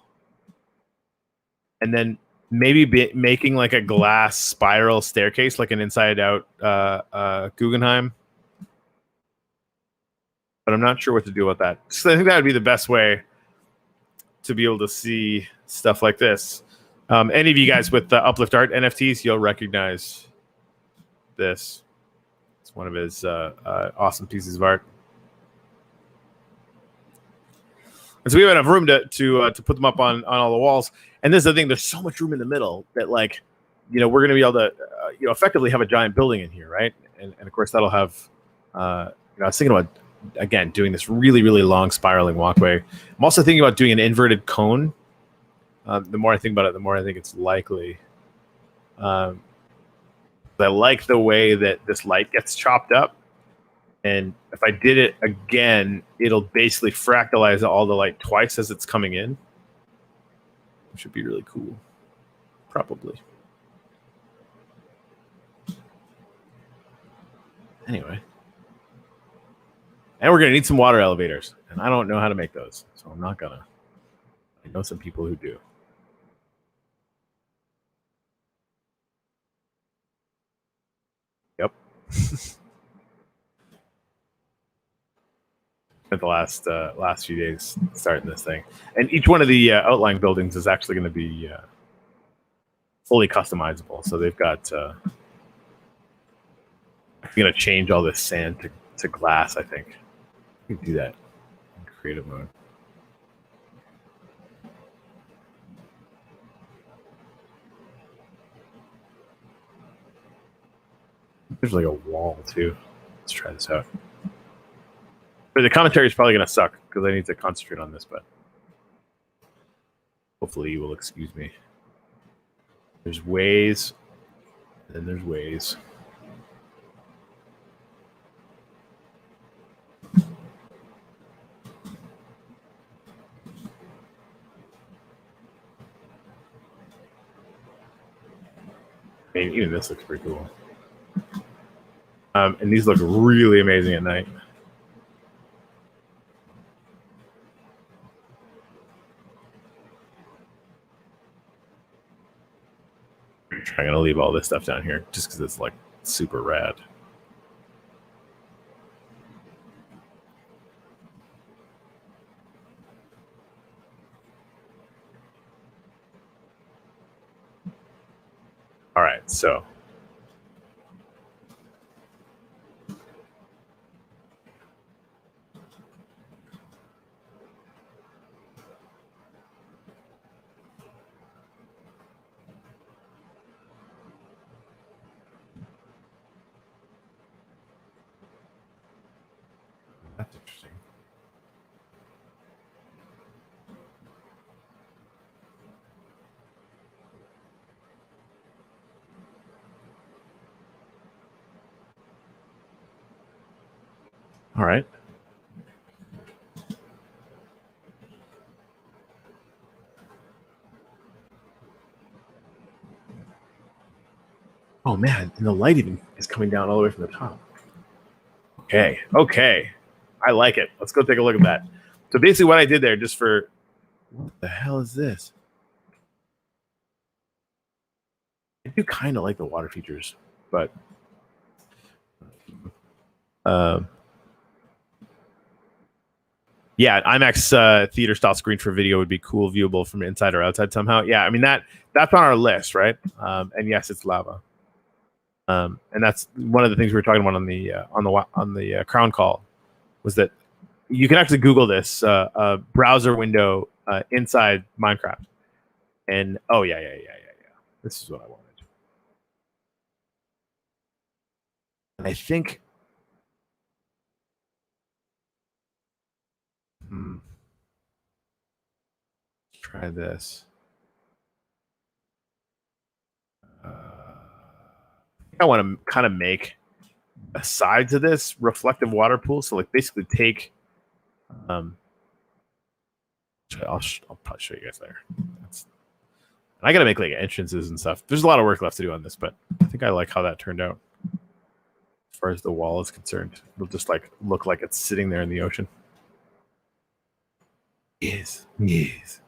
and then maybe making a glass spiral staircase, an inside-out Guggenheim. But I'm not sure what to do with that. So I think that would be the best way to be able to see stuff like this. Any of you guys with the Uplift Art NFTs, you'll recognize this. It's one of his awesome pieces of art. And so we have enough room to put them up on all the walls. And this is the thing: there's so much room in the middle that we're going to be able to effectively have a giant building in here, right? And of course that'll have. I was thinking about, again, doing this really, really long spiraling walkway. I'm also thinking about doing an inverted cone. The more I think about it, the more I think it's likely. I like the way that this light gets chopped up. And if I did it again, it'll basically fractalize all the light twice as it's coming in. Which would be really cool. Probably. Anyway. And we're going to need some water elevators. And I don't know how to make those. So I'm not going to. I know some people who do. At the last few days starting this thing, and each one of the outlying buildings is actually going to be fully customizable. So they've got I'm going to change all this sand to glass. I think you can do that in creative mode. There's like a wall too. Let's try this out. But the commentary is probably going to suck because I need to concentrate on this, but hopefully you will excuse me. There's ways, and then there's ways. I mean, even this looks pretty cool. And these look really amazing at night. I'm going to leave all this stuff down here just because it's like super rad. All right, so that's interesting. All right. Oh man, and the light even is coming down all the way from the top. Okay. I like it. Let's go take a look at that. So basically what I did there, just for what the hell is this? I do kind of like the water features, but yeah, IMAX theater style screen for video would be cool, viewable from inside or outside somehow. Yeah, I mean that's on our list, right? And yes, it's lava. And that's one of the things we were talking about on the Crown Call, was that you can actually Google this browser window inside Minecraft, and oh yeah. This is what I wanted. And I think try this. I want to kind of make a side to this reflective water pool. So like basically take, I'll probably show you guys later. I got to make like entrances and stuff. There's a lot of work left to do on this, but I think I like how that turned out. As far as the wall is concerned, it'll just like look like it's sitting there in the ocean. Yes.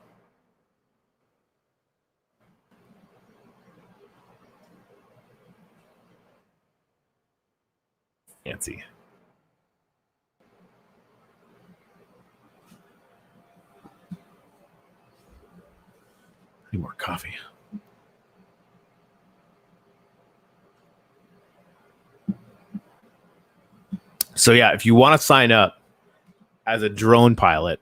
Fancy. Need more coffee. So yeah, if you want to sign up as a drone pilot,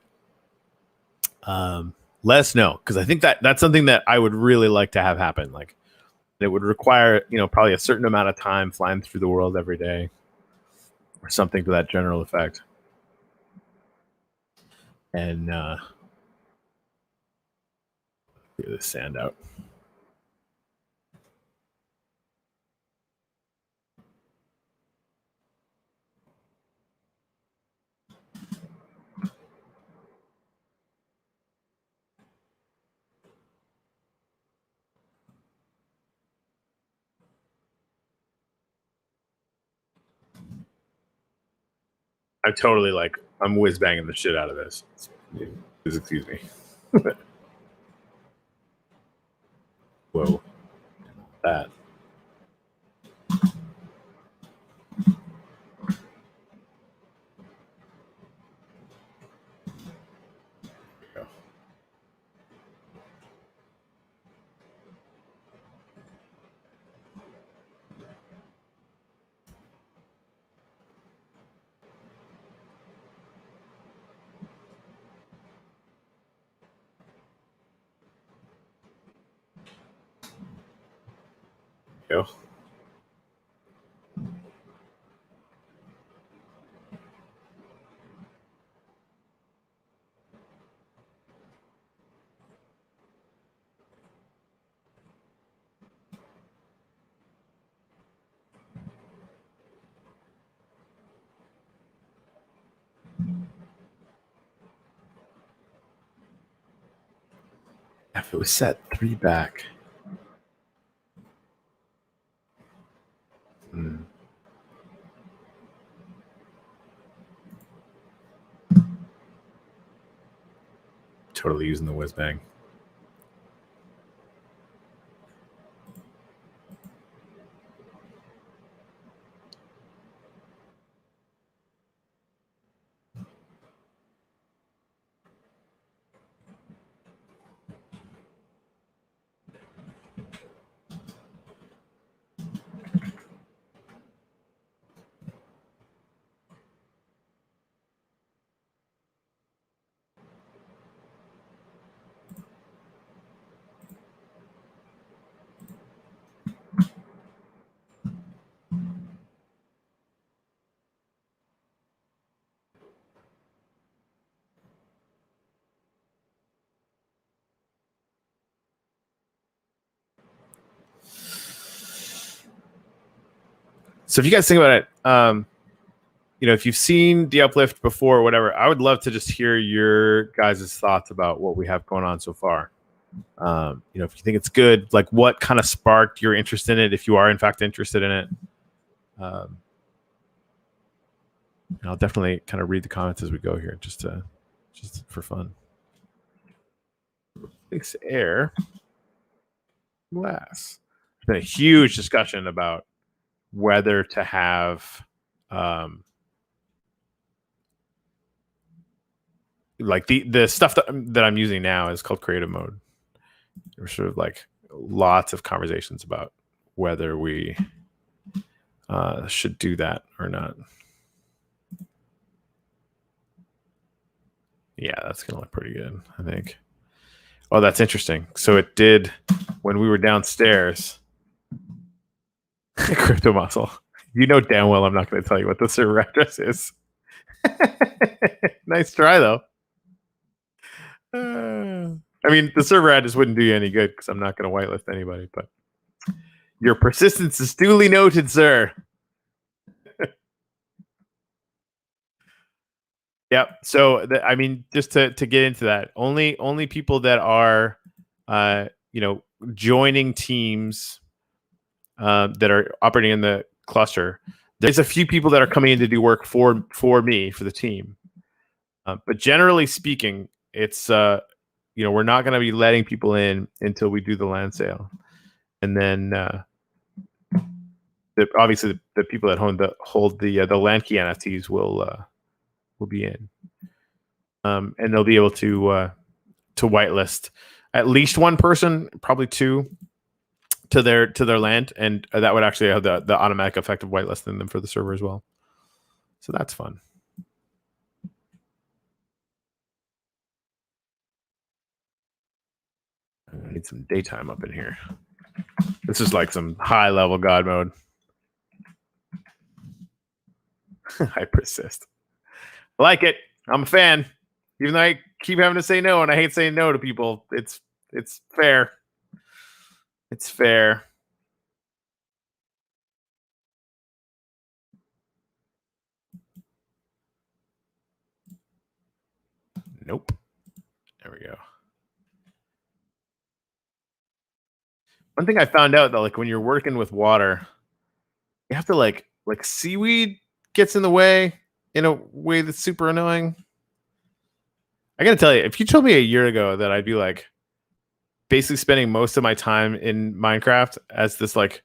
let us know, because I think that's something that I would really like to have happen. Like, it would require, probably a certain amount of time flying through the world every day, or something to that general effect. And get this sand out. I'm whiz banging the shit out of this. Please excuse me. Whoa. That. Go. If it was set 3 back. Totally using the whiz bang. So if you guys think about it, if you've seen the uplift before or whatever, I would love to just hear your guys' thoughts about what we have going on so far. If you think it's good, like what kind of sparked your interest in it, if you are in fact interested in it. I'll definitely kind of read the comments as we go here, just for fun. Thanks, air glass. There's been a huge discussion about whether to have like the stuff that I'm using now is called creative mode. There's sort of like lots of conversations about whether we should do that or not. Yeah, that's gonna look pretty good, I think. Oh, that's interesting. So it did when we were downstairs. Crypto muscle. You know damn well I'm not going to tell you what the server address is. Nice try, though. I mean, the server address wouldn't do you any good because I'm not going to whitelist anybody, but your persistence is duly noted, sir. Yep. So, I mean, just to get into that, only people that are, joining teams that are operating in the cluster. There's a few people that are coming in to do work for me, for the team. But generally speaking, it's we're not going to be letting people in until we do the land sale, and then obviously the people that hold the land key NFTs will be in, and they'll be able to whitelist at least one person, probably two, to their land, and that would actually have the automatic effect of whitelisting them for the server as well. So that's fun. I need some daytime up in here. This is like some high level God mode. I persist. I like it. I'm a fan. Even though I keep having to say no, and I hate saying no to people, it's fair. It's fair. Nope. There we go. One thing I found out though, like when you're working with water, you have to like seaweed gets in the way in a way that's super annoying. I gotta tell you, if you told me a year ago that I'd be like basically spending most of my time in Minecraft as this like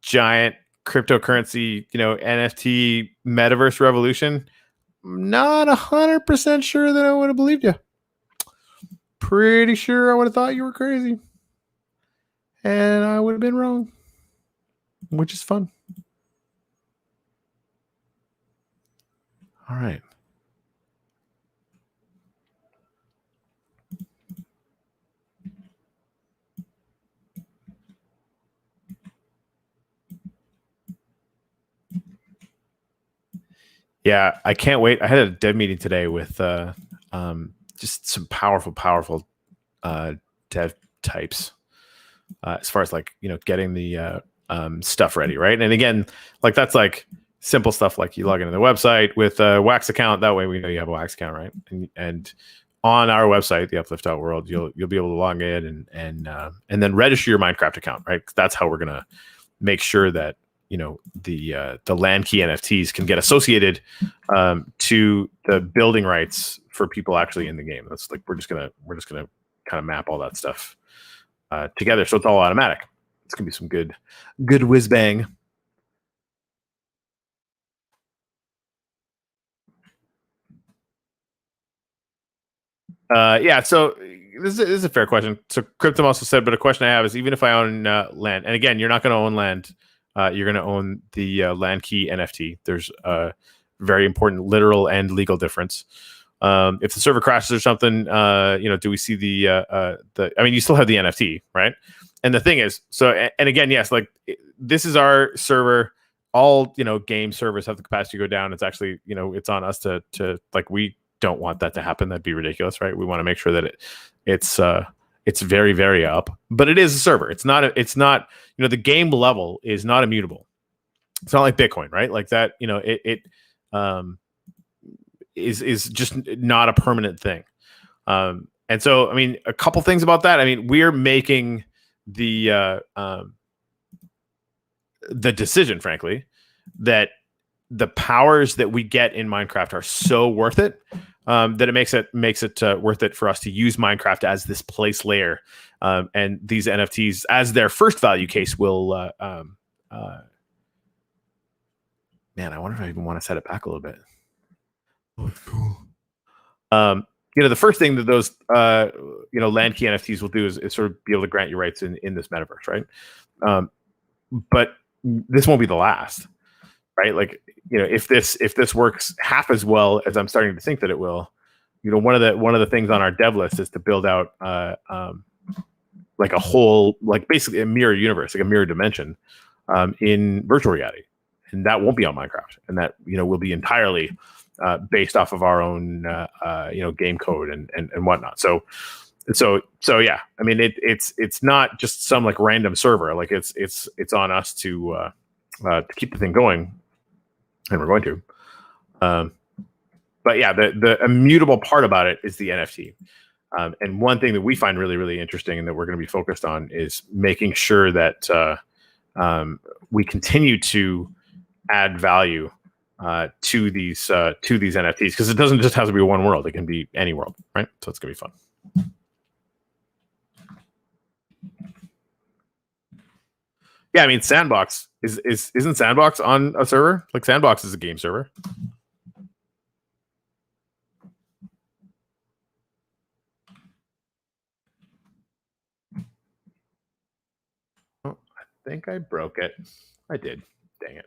giant cryptocurrency, NFT metaverse revolution, I'm not 100% sure that I would have believed you. Pretty sure I would have thought you were crazy. And I would have been wrong, which is fun. All right. Yeah, I can't wait. I had a dev meeting today with just some powerful dev types as far as like, getting the stuff ready, right? And again, like that's like simple stuff like you log into the website with a Wax account. That way we know you have a Wax account, right? And on our website, the uplift.world, you'll be able to log in and then register your Minecraft account, right? That's how we're gonna make sure that the land key NFTs can get associated to the building rights for people actually in the game. That's like we're just gonna kind of map all that stuff together, so it's all automatic. It's gonna be some good whiz bang. Yeah, so this is a fair question. So Cryptum also said, but a question I have is, even if I own land, and again, you're not going to own land, you're going to own the land key NFT. There's a very important literal and legal difference. If the server crashes or something, do we see the? I mean, you still have the NFT, right? And the thing is, and again, yes, like this is our server. All game servers have the capacity to go down. It's actually it's on us to like we don't want that to happen. That'd be ridiculous, right? We want to make sure that it's very, very up, but it is a server. It's not the game level is not immutable. It's not like Bitcoin, right? Like that, it is just not a permanent thing. And so, I mean, a couple things about that. I mean, we're making the decision, frankly, that the powers that we get in Minecraft are so worth it that it makes it worth it for us to use Minecraft as this place layer, and these NFTs as their first value case will. Man, I wonder if I even want to set it back a little bit. Oh, cool. The first thing that those land key NFTs will do is sort of be able to grant you rights in this metaverse, right? But this won't be the last. Right, like if this works half as well as I'm starting to think that it will, one of the things on our dev list is to build out like a whole, like basically a mirror universe, like a mirror dimension in virtual reality, and that won't be on Minecraft, and that will be entirely based off of our own game code and whatnot. So yeah, I mean it's not just some like random server, like it's on us to keep the thing going. And we're going to, but yeah, the immutable part about it is the NFT. And one thing that we find really, really interesting and that we're going to be focused on is making sure that we continue to add value to these NFTs, because it doesn't just have to be one world; it can be any world, right? So it's going to be fun. Yeah, I mean, Sandbox isn't Sandbox on a server? Like Sandbox is a game server. Oh, I think I broke it. I did. Dang it.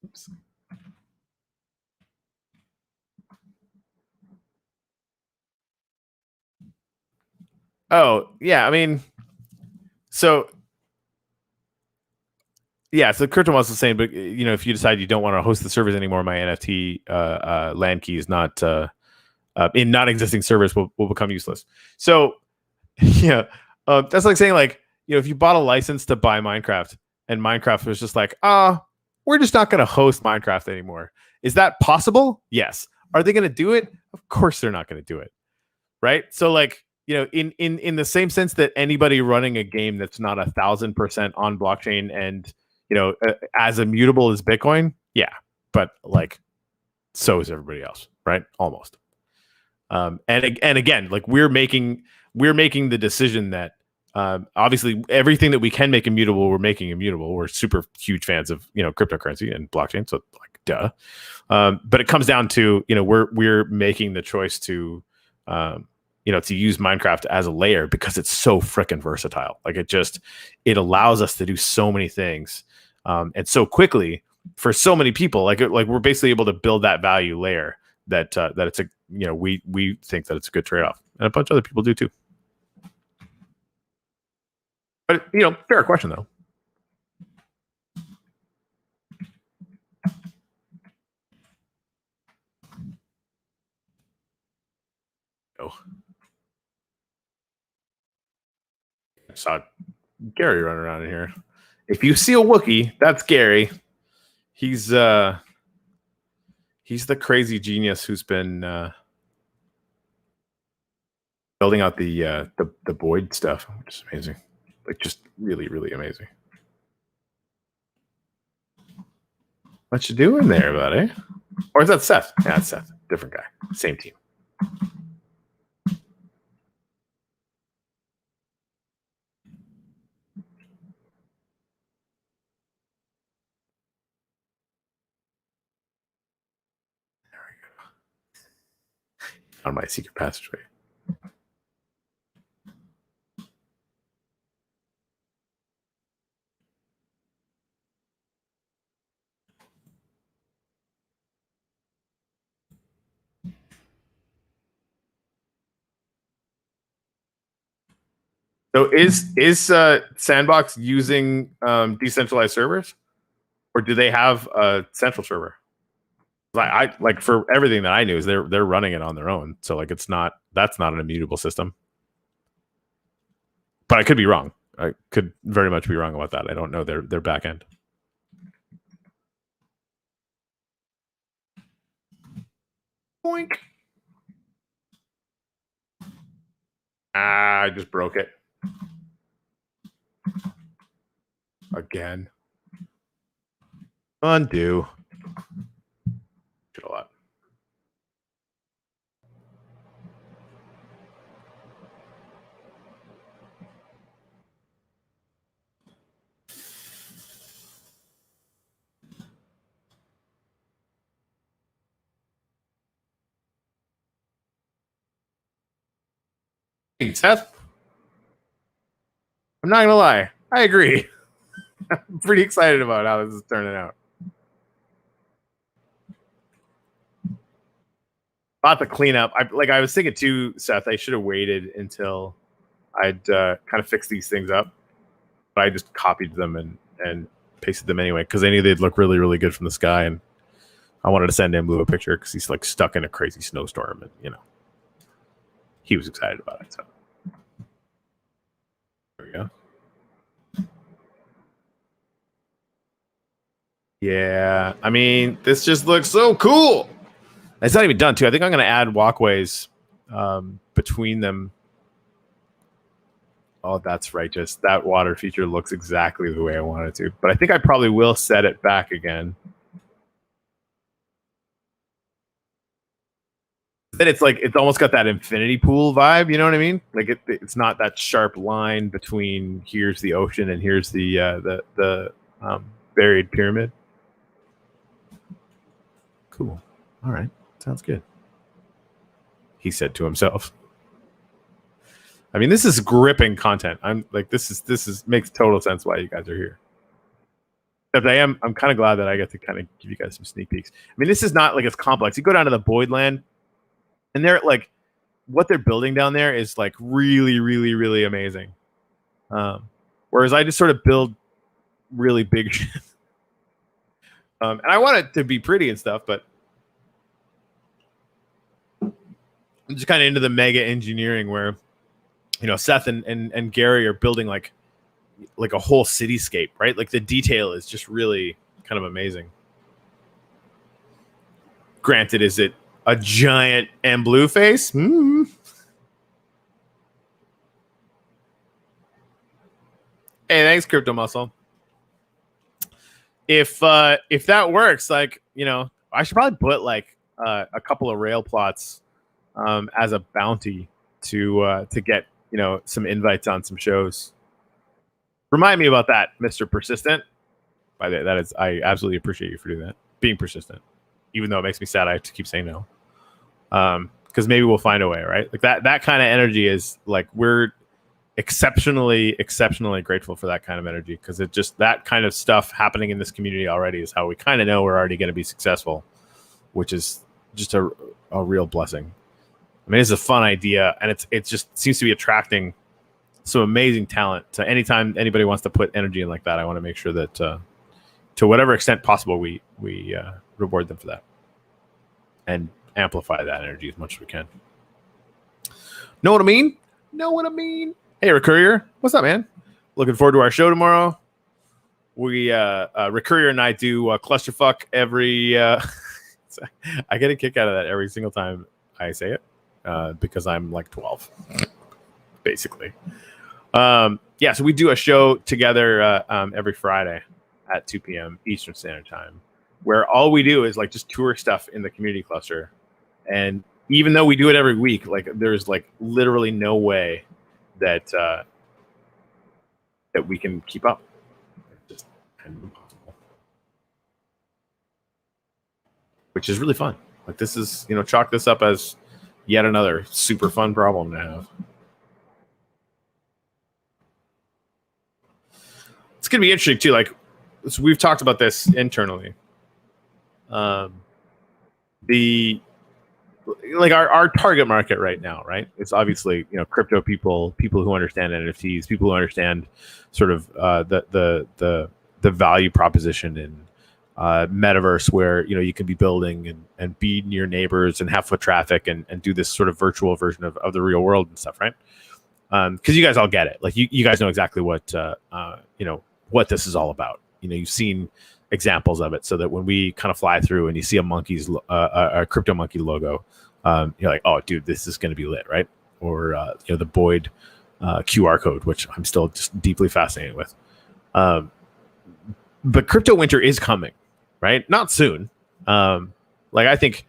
Oops. Oh, yeah, I mean, so yeah, so Crypto was saying, but if you decide you don't want to host the servers anymore, my NFT land key is not in non-existing servers will become useless. So yeah, that's like saying, like, if you bought a license to buy Minecraft and Minecraft was just like, we're just not going to host Minecraft anymore. Is that possible? Yes. Are they going to do it? Of course they're not going to do it. Right. So like, in the same sense that anybody running a game that's not 1,000% on blockchain and as immutable as Bitcoin, yeah, but like, so is everybody else, right? Almost. And again, like we're making the decision that obviously everything that we can make immutable, we're making immutable. We're super huge fans of cryptocurrency and blockchain, so like duh. But it comes down to we're making the choice to to use Minecraft as a layer because it's so freaking versatile. Like it allows us to do so many things and so quickly for so many people. Like we're basically able to build that value layer that it's a we think that it's a good trade-off, and a bunch of other people do too. But fair question though. go. I saw Gary running around in here. If you see a Wookiee, that's Gary. He's the crazy genius who's been building out the Boyd stuff, which is amazing. Like, just really, really amazing. What you doing there, buddy? Or is that Seth? Yeah, it's Seth. Different guy. Same team. There we go. On my secret passageway. So is Sandbox using decentralized servers, or do they have a central server? I like, for everything that I knew, is they're running it on their own. So like, that's not an immutable system. But I could be wrong. I could very much be wrong about that. I don't know their back end. Boink. I just broke it. Again. Undo. Shit a lot. Hey, Seth, I'm not gonna lie. I agree. I'm pretty excited about how this is turning out. About to clean up. I was thinking too, Seth, I should have waited until I'd kind of fix these things up. But I just copied them and pasted them anyway, because I knew they'd look really, really good from the sky, and I wanted to send him Blue a picture because he's like stuck in a crazy snowstorm, and you know, he was excited about it. So there we go. Yeah, I mean, this just looks so cool. It's not even done too. I think I'm going to add walkways between them. Oh, that's right. Just that water feature looks exactly the way I want it to. But I think I probably will set it back again. Then it's like, it's almost got that infinity pool vibe. You know what I mean? Like it's not that sharp line between here's the ocean and here's the buried pyramid. Cool. All right. Sounds good. He said to himself. I mean, this is gripping content. I'm like, this is makes total sense why you guys are here. Except I'm kind of glad that I get to kind of give you guys some sneak peeks. I mean, this is not like, it's complex. You go down to the Boyd land, and they're like, what they're building down there is like really, really, really amazing. Whereas I just sort of build really big shit. And I want it to be pretty and stuff, but I'm just kind of into the mega engineering where, you know, Seth and Gary are building like a whole cityscape, right? Like the detail is just really kind of amazing. Granted, is it a giant and blue face? Hey, thanks, Crypto Muscle. If that works, like, you know, I should probably put like a couple of rail plots as a bounty to get, you know, some invites on some shows. Remind me about that, Mr. Persistent. By the way, that is, I absolutely appreciate you for doing that, being persistent, even though it makes me sad I have to keep saying no. Because maybe we'll find a way, right? Like that kind of energy is like, we're exceptionally grateful for that kind of energy, because it just, that kind of stuff happening in this community already is how we kind of know we're already going to be successful, which is just a real blessing. I mean, it's a fun idea, and it just seems to be attracting some amazing talent. So anytime anybody wants to put energy in like that, I want to make sure that to whatever extent possible, we reward them for that and amplify that energy as much as we can. Know what I mean? Know what I mean? Hey, Recurrier, what's up, man? Looking forward to our show tomorrow. We Recurrier and I do clusterfuck every. I get a kick out of that every single time I say it because I'm like 12, basically. So we do a show together every Friday at 2 p.m. Eastern Standard Time, where all we do is like just tour stuff in the community cluster. And even though we do it every week, like there's like literally no way that that we can keep up. It's just kind of impossible. Which is really fun. Like this is, chalk this up as yet another super fun problem to have. It's going to be interesting too. Like, so we've talked about this internally. Our target market right now, right? It's obviously, crypto people who understand NFTs, people who understand sort of the value proposition in metaverse where, you can be building and be near neighbors and have foot traffic and do this sort of virtual version of the real world and stuff, right? Because you guys all get it. Like you guys know exactly what what this is all about. You've seen examples of it, so that when we kind of fly through and you see a crypto monkey logo, you're like, oh, dude, this is going to be lit, right? Or the Boyd QR code, which I'm still just deeply fascinated with. But crypto winter is coming, right? Not soon. I think,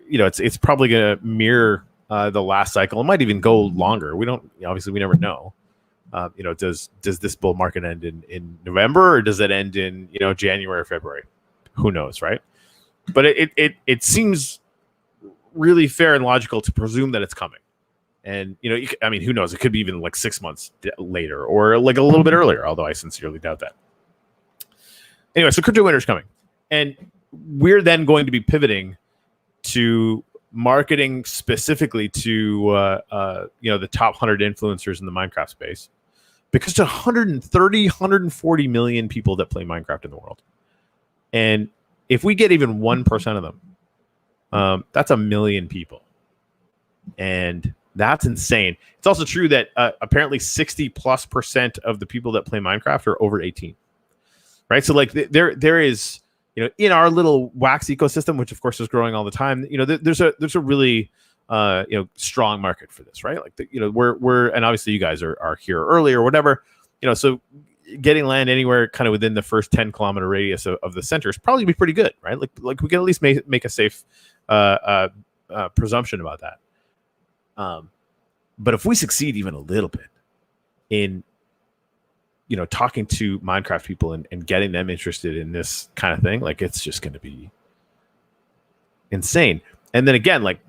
it's probably going to mirror the last cycle. It might even go longer. We don't, obviously, we never know. Does this bull market end in November, or does it end in January or February? Who knows, right? But it seems really fair and logical to presume that it's coming. And who knows? It could be even like 6 months later, or like a little bit earlier. Although I sincerely doubt that. Anyway, so crypto winter is coming, and we're then going to be pivoting to marketing specifically to the top 100 influencers in the Minecraft space, because to 140 million people that play Minecraft in the world, and if we get even 1% of them, that's 1 million people, and that's insane. It's also true that apparently 60+% of the people that play Minecraft are over 18, right? So like there is, in our little wax ecosystem, which of course is growing all the time, there's a really strong market for this, right? Like we're and obviously you guys are here early or whatever, so getting land anywhere kind of within the first 10-kilometer radius of the center is probably be pretty good, right? Like we can at least make a safe presumption about that. But if we succeed even a little bit in talking to Minecraft people and getting them interested in this kind of thing, like it's just going to be insane. And then again, like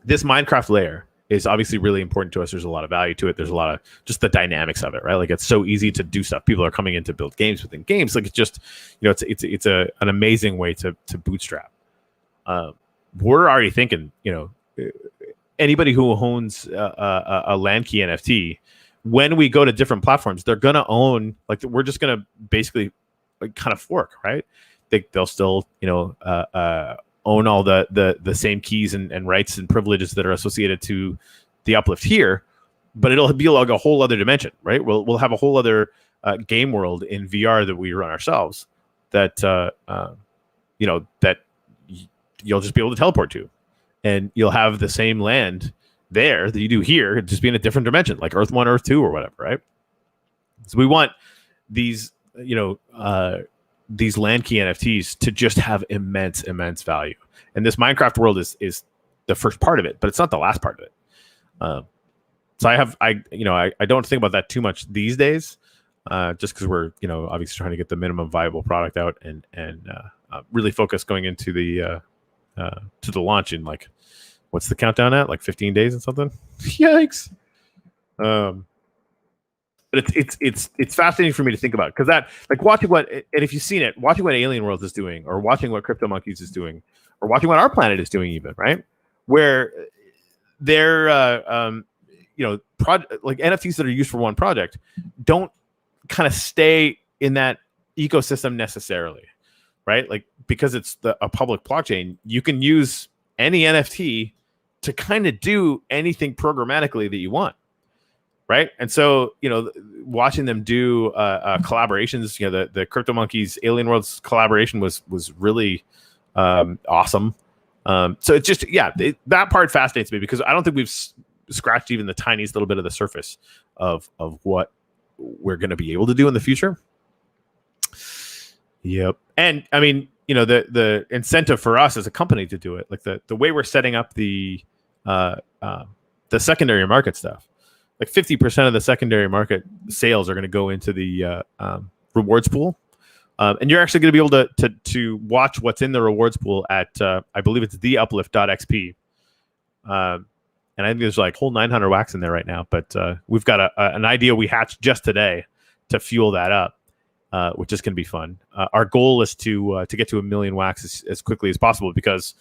this Minecraft layer is obviously really important to us. There's a lot of value to it. There's a lot of just the dynamics of it, right? Like it's so easy to do stuff. People are coming in to build games within games. Like it's just, it's an amazing way to bootstrap. We're already thinking, anybody who owns a Landkey NFT, when we go to different platforms, they're going to own, like, we're just going to basically like kind of fork, right? They'll still, own all the same keys and rights and privileges that are associated to the uplift here, but it'll be like a whole other dimension, right? We'll have a whole other game world in VR that we run ourselves that, that you'll just be able to teleport to, and you'll have the same land there that you do here, just be in a different dimension, like Earth 1, Earth 2, or whatever, right? So we want these, these Landkey NFTs to just have immense value. And this Minecraft world is the first part of it, but it's not the last part of it. So I don't think about that too much these days, just because we're, obviously trying to get the minimum viable product out and really focus going into the to the launch in, like, what's the countdown at? Like 15 days and something? Yikes. But it's fascinating for me to think about, because that, like, watching what, and if you've seen it, watching what Alien World is doing, or watching what Crypto Monkeys is doing, or watching what Our Planet is doing, even, right? Where they're, like NFTs that are used for one project don't kind of stay in that ecosystem necessarily, right? Like, because it's a public blockchain, you can use any NFT to kind of do anything programmatically that you want. Right. And so, watching them do collaborations, the Crypto Monkeys Alien Worlds collaboration was really awesome. So it's just, that part fascinates me because I don't think we've scratched even the tiniest little bit of the surface of what we're going to be able to do in the future. Yep. And I mean, the incentive for us as a company to do it, like the way we're setting up the secondary market stuff. Like 50% of the secondary market sales are going to go into the rewards pool, and you're actually going to be able to watch what's in the rewards pool at I believe it's theuplift.xp, and I think there's like whole 900 wax in there right now. But we've got an idea we hatched just today to fuel that up, which is going to be fun. Our goal is to get to 1 million wax as quickly as possible because.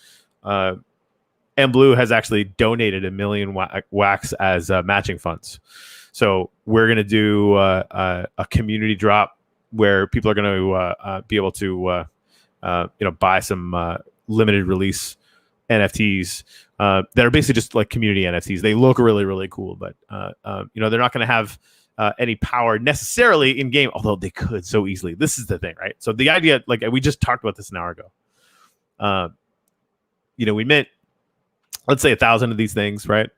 And Blue has actually donated 1 million wax as matching funds. So we're going to do a community drop where people are going to be able to, buy some limited release NFTs that are basically just like community NFTs. They look really, really cool, but they're not going to have any power necessarily in game, although they could so easily. This is the thing, right? So the idea, like we just talked about this an hour ago. We meant, let's say 1,000 of these things, right?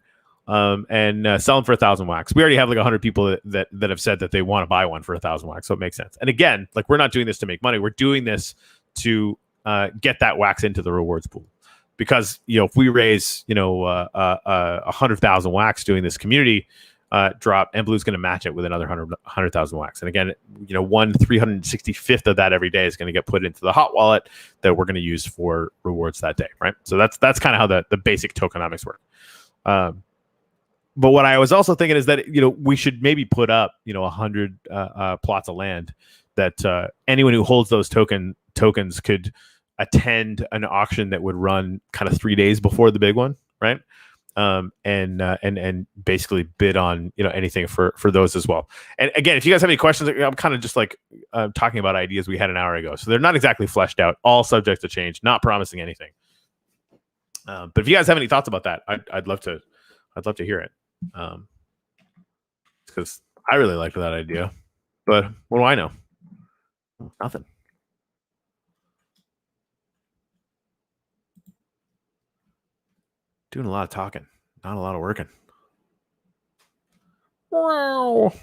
And sell them for 1,000 wax. We already have like 100 people that have said that they want to buy one for 1,000 wax, so it makes sense. And again, like we're not doing this to make money. We're doing this to get that wax into the rewards pool. Because if we raise 100,000 wax doing this community drop, and Blue's going to match it with another 100,000 wax. And again, 1/365th of that every day is going to get put into the hot wallet that we're going to use for rewards that day, right? So that's kind of how the basic tokenomics work. But what I was also thinking is that we should maybe put up 100 plots of land that anyone who holds those tokens could attend an auction that would run kind of 3 days before the big one, right? And basically bid on anything for those as well. And again, if you guys have any questions, I'm kind of just like talking about ideas we had an hour ago, so they're not exactly fleshed out, all subject to change, not promising anything. But if you guys have any thoughts about that, I'd love to hear it, because I really liked that idea. But what do I know? Nothing. Doing a lot of talking, not a lot of working. Wow.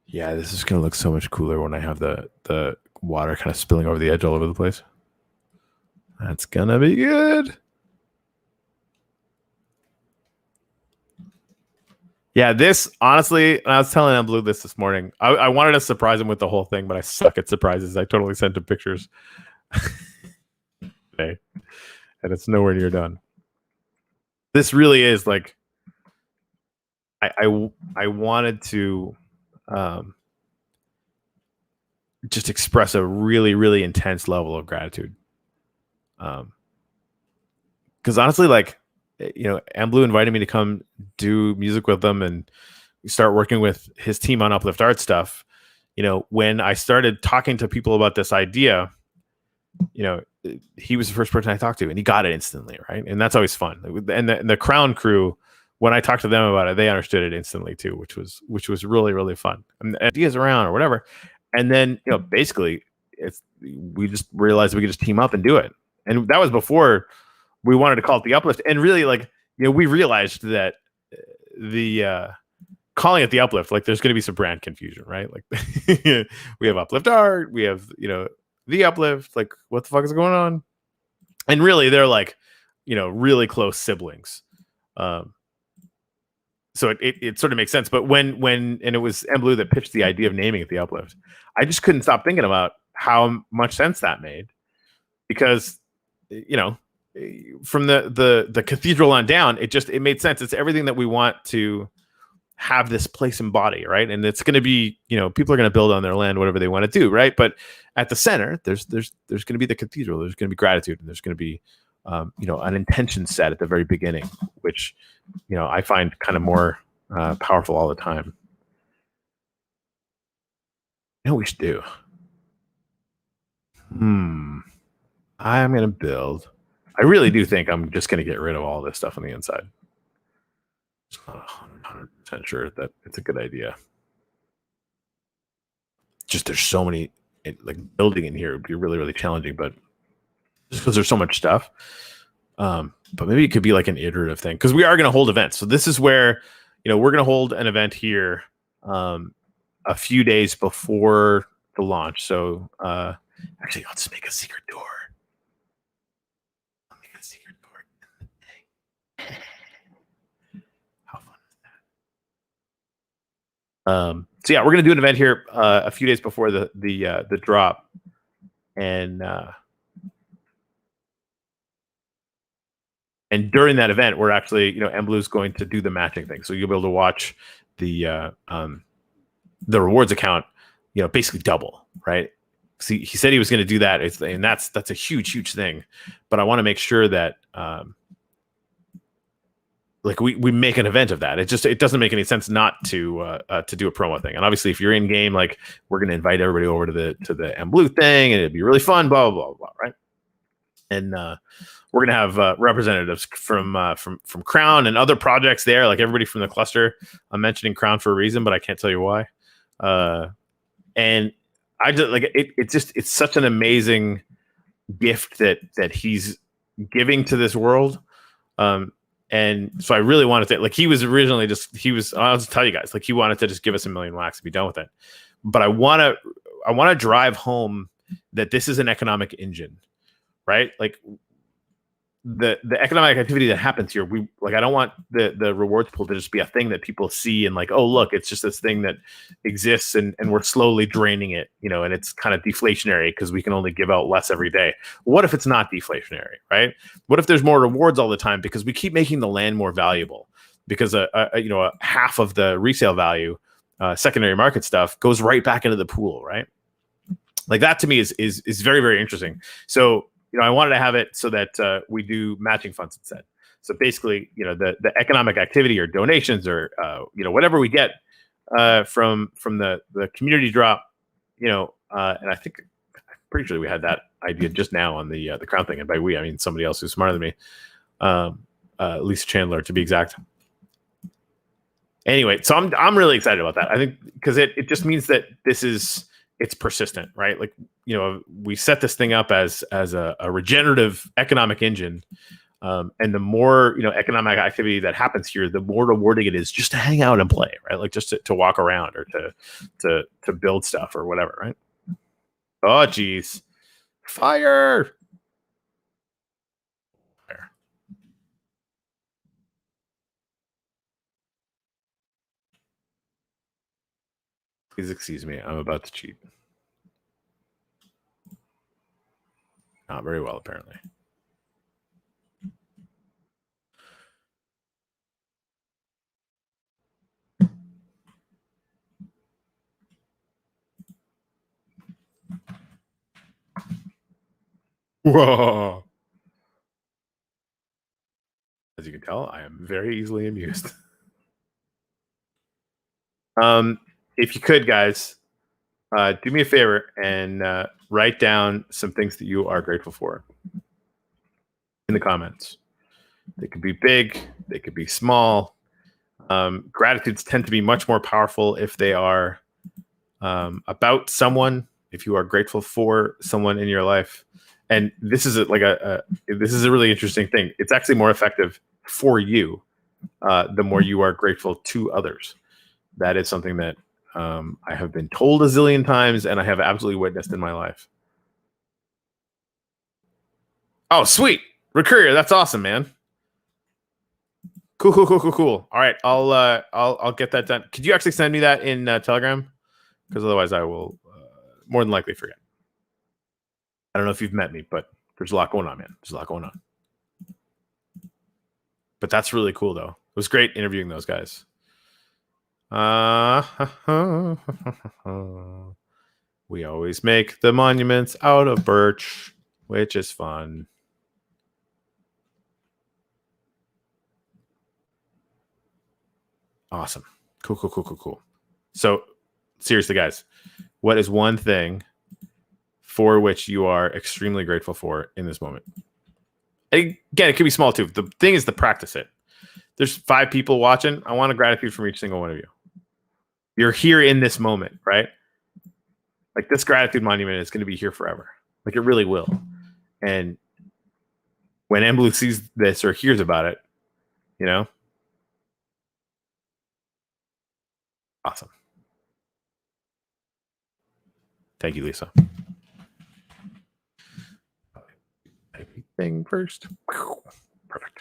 Yeah, this is going to look so much cooler when I have the water kind of spilling over the edge all over the place. That's going to be good. Yeah, this, honestly, and I was telling Blue this morning. I wanted to surprise him with the whole thing, but I suck at surprises. I totally sent him pictures today, and it's nowhere near done. This really is like, I wanted to just express a really, really intense level of gratitude. Because honestly, like, Blue invited me to come do music with them and start working with his team on Uplift Art stuff. When I started talking to people about this idea, he was the first person I talked to, and he got it instantly, right? And that's always fun. And the Crown crew, when I talked to them about it, they understood it instantly too, which was really, really fun. And ideas around or whatever, and then basically we just realized we could just team up and do it, and that was before we wanted to call it the Uplift. And really, like, we realized that the calling it the Uplift, like, there's going to be some brand confusion, right? Like, we have Uplift Art, we have the Uplift, like, what the fuck is going on? And really, they're like, really close siblings. So it sort of makes sense. But when and it was Blue that pitched the idea of naming it the Uplift, I just couldn't stop thinking about how much sense that made, because from the cathedral on down, it made sense. It's everything that we want to have this place and body, right? And it's going to be, people are going to build on their land, whatever they want to do, right? But at the center, there's going to be the cathedral. There's going to be gratitude, and there's going to be, an intention set at the very beginning, which, I find kind of more powerful all the time. You know what we should do? I'm going to build. I really do think I'm just going to get rid of all this stuff on the inside. Just not 100% sure that it's a good idea. Just there's so many, like building in here would be really, really challenging, but just because there's so much stuff. But maybe it could be like an iterative thing, because we are going to hold events. So this is where, we're going to hold an event here a few days before the launch. So actually, I'll just make a secret door. I'll make a secret door. How fun is that? So yeah, we're going to do an event here a few days before the drop, and during that event, we're actually, Mblue's going to do the matching thing. So you'll be able to watch the rewards account, basically double, right? See, he said he was going to do that, and that's a huge thing. But I want to make sure that we make an event of that. It doesn't make any sense not to do a promo thing. And obviously, if you're in game, like, we're going to invite everybody over to the Mblue thing, and it'd be really fun, blah blah blah, blah, right? And we're gonna have representatives from Crown and other projects there, like everybody from the cluster. I'm mentioning Crown for a reason, but I can't tell you why. And I just like it. It's such an amazing gift that he's giving to this world. And so I really wanted to, like, he was originally I'll just tell you guys, like, he wanted to just give us 1 million wax and be done with it. But I want to drive home that this is an economic engine, right? Like, the economic activity that happens here, I don't want the rewards pool to just be a thing that people see and like, oh, look, it's just this thing that exists and we're slowly draining it, and it's kind of deflationary because we can only give out less every day. What if it's not deflationary, right? What if there's more rewards all the time because we keep making the land more valuable, because half of the resale value, secondary market stuff, goes right back into the pool, right? Like, that to me is very, very interesting. So I wanted to have it so that we do matching funds instead. So basically, the economic activity or donations or whatever we get from the community drop, and I think I'm pretty sure we had that idea just now on the Crown thing, and by we I mean somebody else who's smarter than me, Lisa Chandler to be exact. Anyway, so I'm really excited about that. I think because it just means that it's persistent, right? Like, we set this thing up as a regenerative economic engine. And the more, economic activity that happens here, the more rewarding it is just to hang out and play, right? Like, just to walk around or to build stuff or whatever, right? Oh, geez. Fire. Please excuse me. I'm about to cheat. Not very well, apparently. Whoa. As you can tell, I am very easily amused. If you could, guys, do me a favor and write down some things that you are grateful for in the comments. They could be big, they could be small. Gratitudes tend to be much more powerful if they are about someone, if you are grateful for someone in your life. And this is this is a really interesting thing. It's actually more effective for you the more you are grateful to others. That is something that I have been told a zillion times, and I have absolutely witnessed in my life. Oh, sweet. Recurrier, that's awesome, man. Cool. All right, I'll get that done. Could you actually send me that in Telegram? Because otherwise I will more than likely forget. I don't know if you've met me, but there's a lot going on, man. There's a lot going on. But that's really cool, though. It was great interviewing those guys. We always make the monuments out of birch, which is fun. Awesome. Cool. So, seriously, guys, what is one thing for which you are extremely grateful for in this moment? Again, it could be small too. The thing is to practice it. There's 5 people watching. I want a gratitude from each single one of you. You're here in this moment, right? Like this gratitude monument is going to be here forever. Like it really will. And when Emblu sees this or hears about it, you know, awesome. Thank you, Lisa. Everything first. Perfect.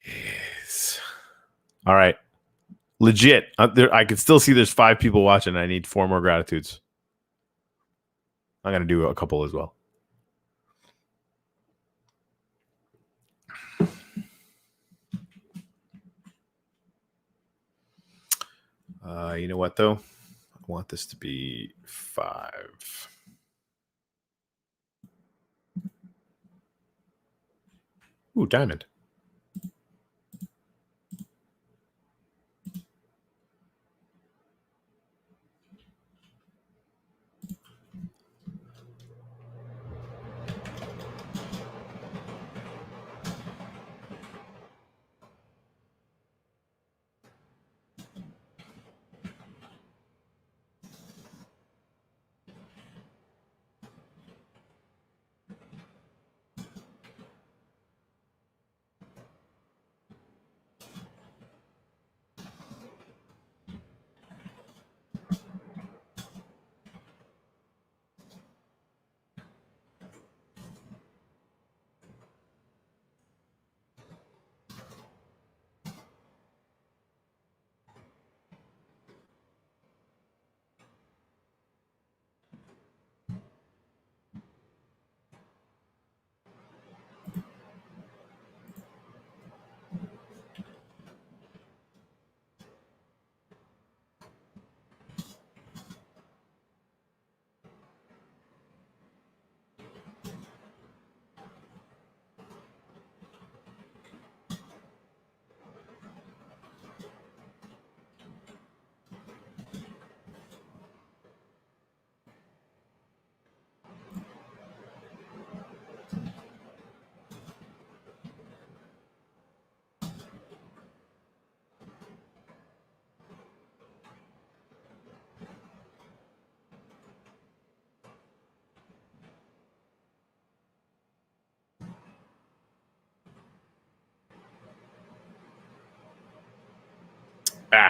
Yes. All right. Legit. I can still see there's 5 people watching. I need 4 more gratitudes. I'm going to do a couple as well. You know what, though? I want this to be 5. Ooh, diamond.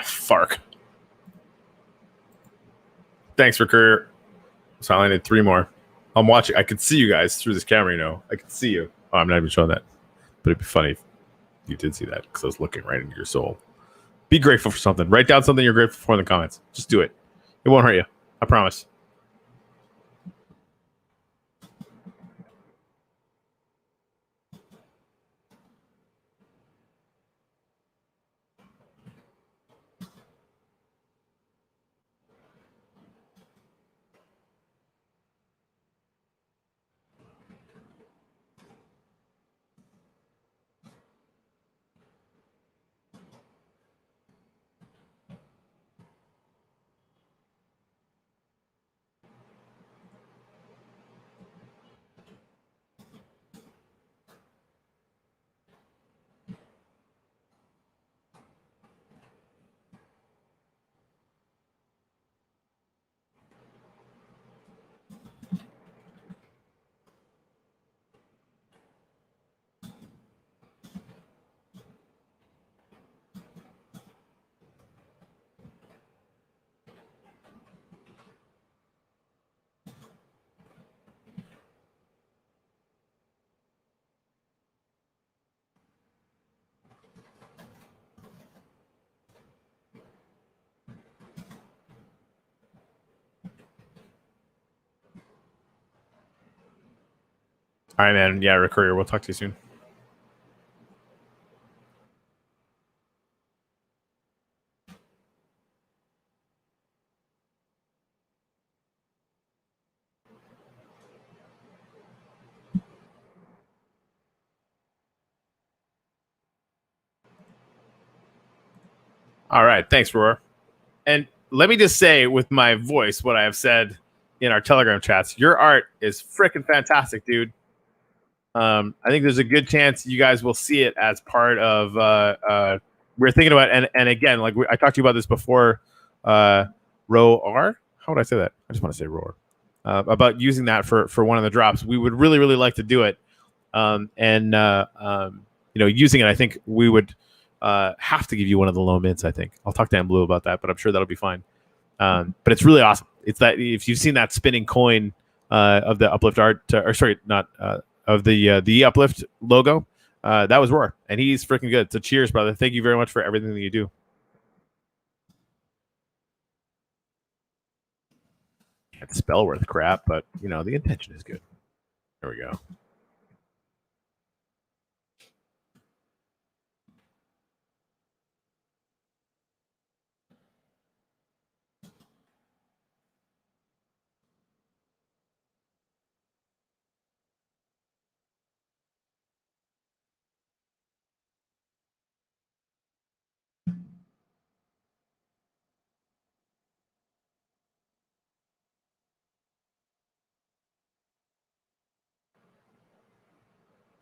Fark. Thanks for career. So I need 3 more. I'm watching. I can see you guys through this camera, you know. I can see you. Oh, I'm not even showing that. But it'd be funny if you did see that because I was looking right into your soul. Be grateful for something. Write down something you're grateful for in the comments. Just do it. It won't hurt you. I promise. All right, man. Yeah, Courier. We'll talk to you soon. All right. Thanks, Roar. And let me just say with my voice what I have said in our Telegram chats. Your art is freaking fantastic, dude. I think there's a good chance you guys will see it as part of we're thinking about, and again, like I talked to you about this before, Roar. How would I say that? I just want to say Roar. About using that for one of the drops. We would really like to do it, using it. I think we would have to give you one of the low mints. I think I'll talk to Blue about that, but I'm sure that'll be fine. But it's really awesome. It's that if you've seen that spinning coin of the Uplift art, of the Uplift logo, that was Roar, and he's freaking good. So cheers, brother. Thank you very much for everything that you do. Can't spell worth crap, but the intention is good. There we go.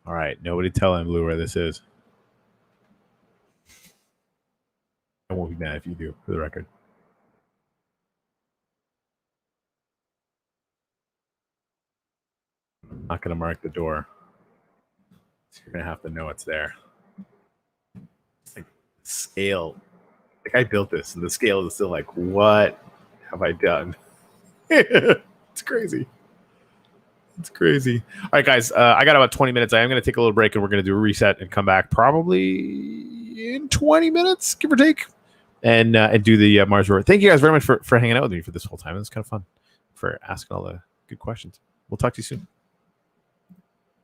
All right, nobody tell Blue where this is. I won't be mad if you do, for the record. I'm not going to mark the door. So you're going to have to know it's there. It's like scale. Like I built this, and the scale is still like, what have I done? It's crazy. It's crazy. All right, guys. I got about 20 minutes. I am going to take a little break, and we're going to do a reset and come back probably in 20 minutes, give or take, and do the Mars Rover. Thank you guys very much for hanging out with me for this whole time. It was kind of fun for asking all the good questions. We'll talk to you soon.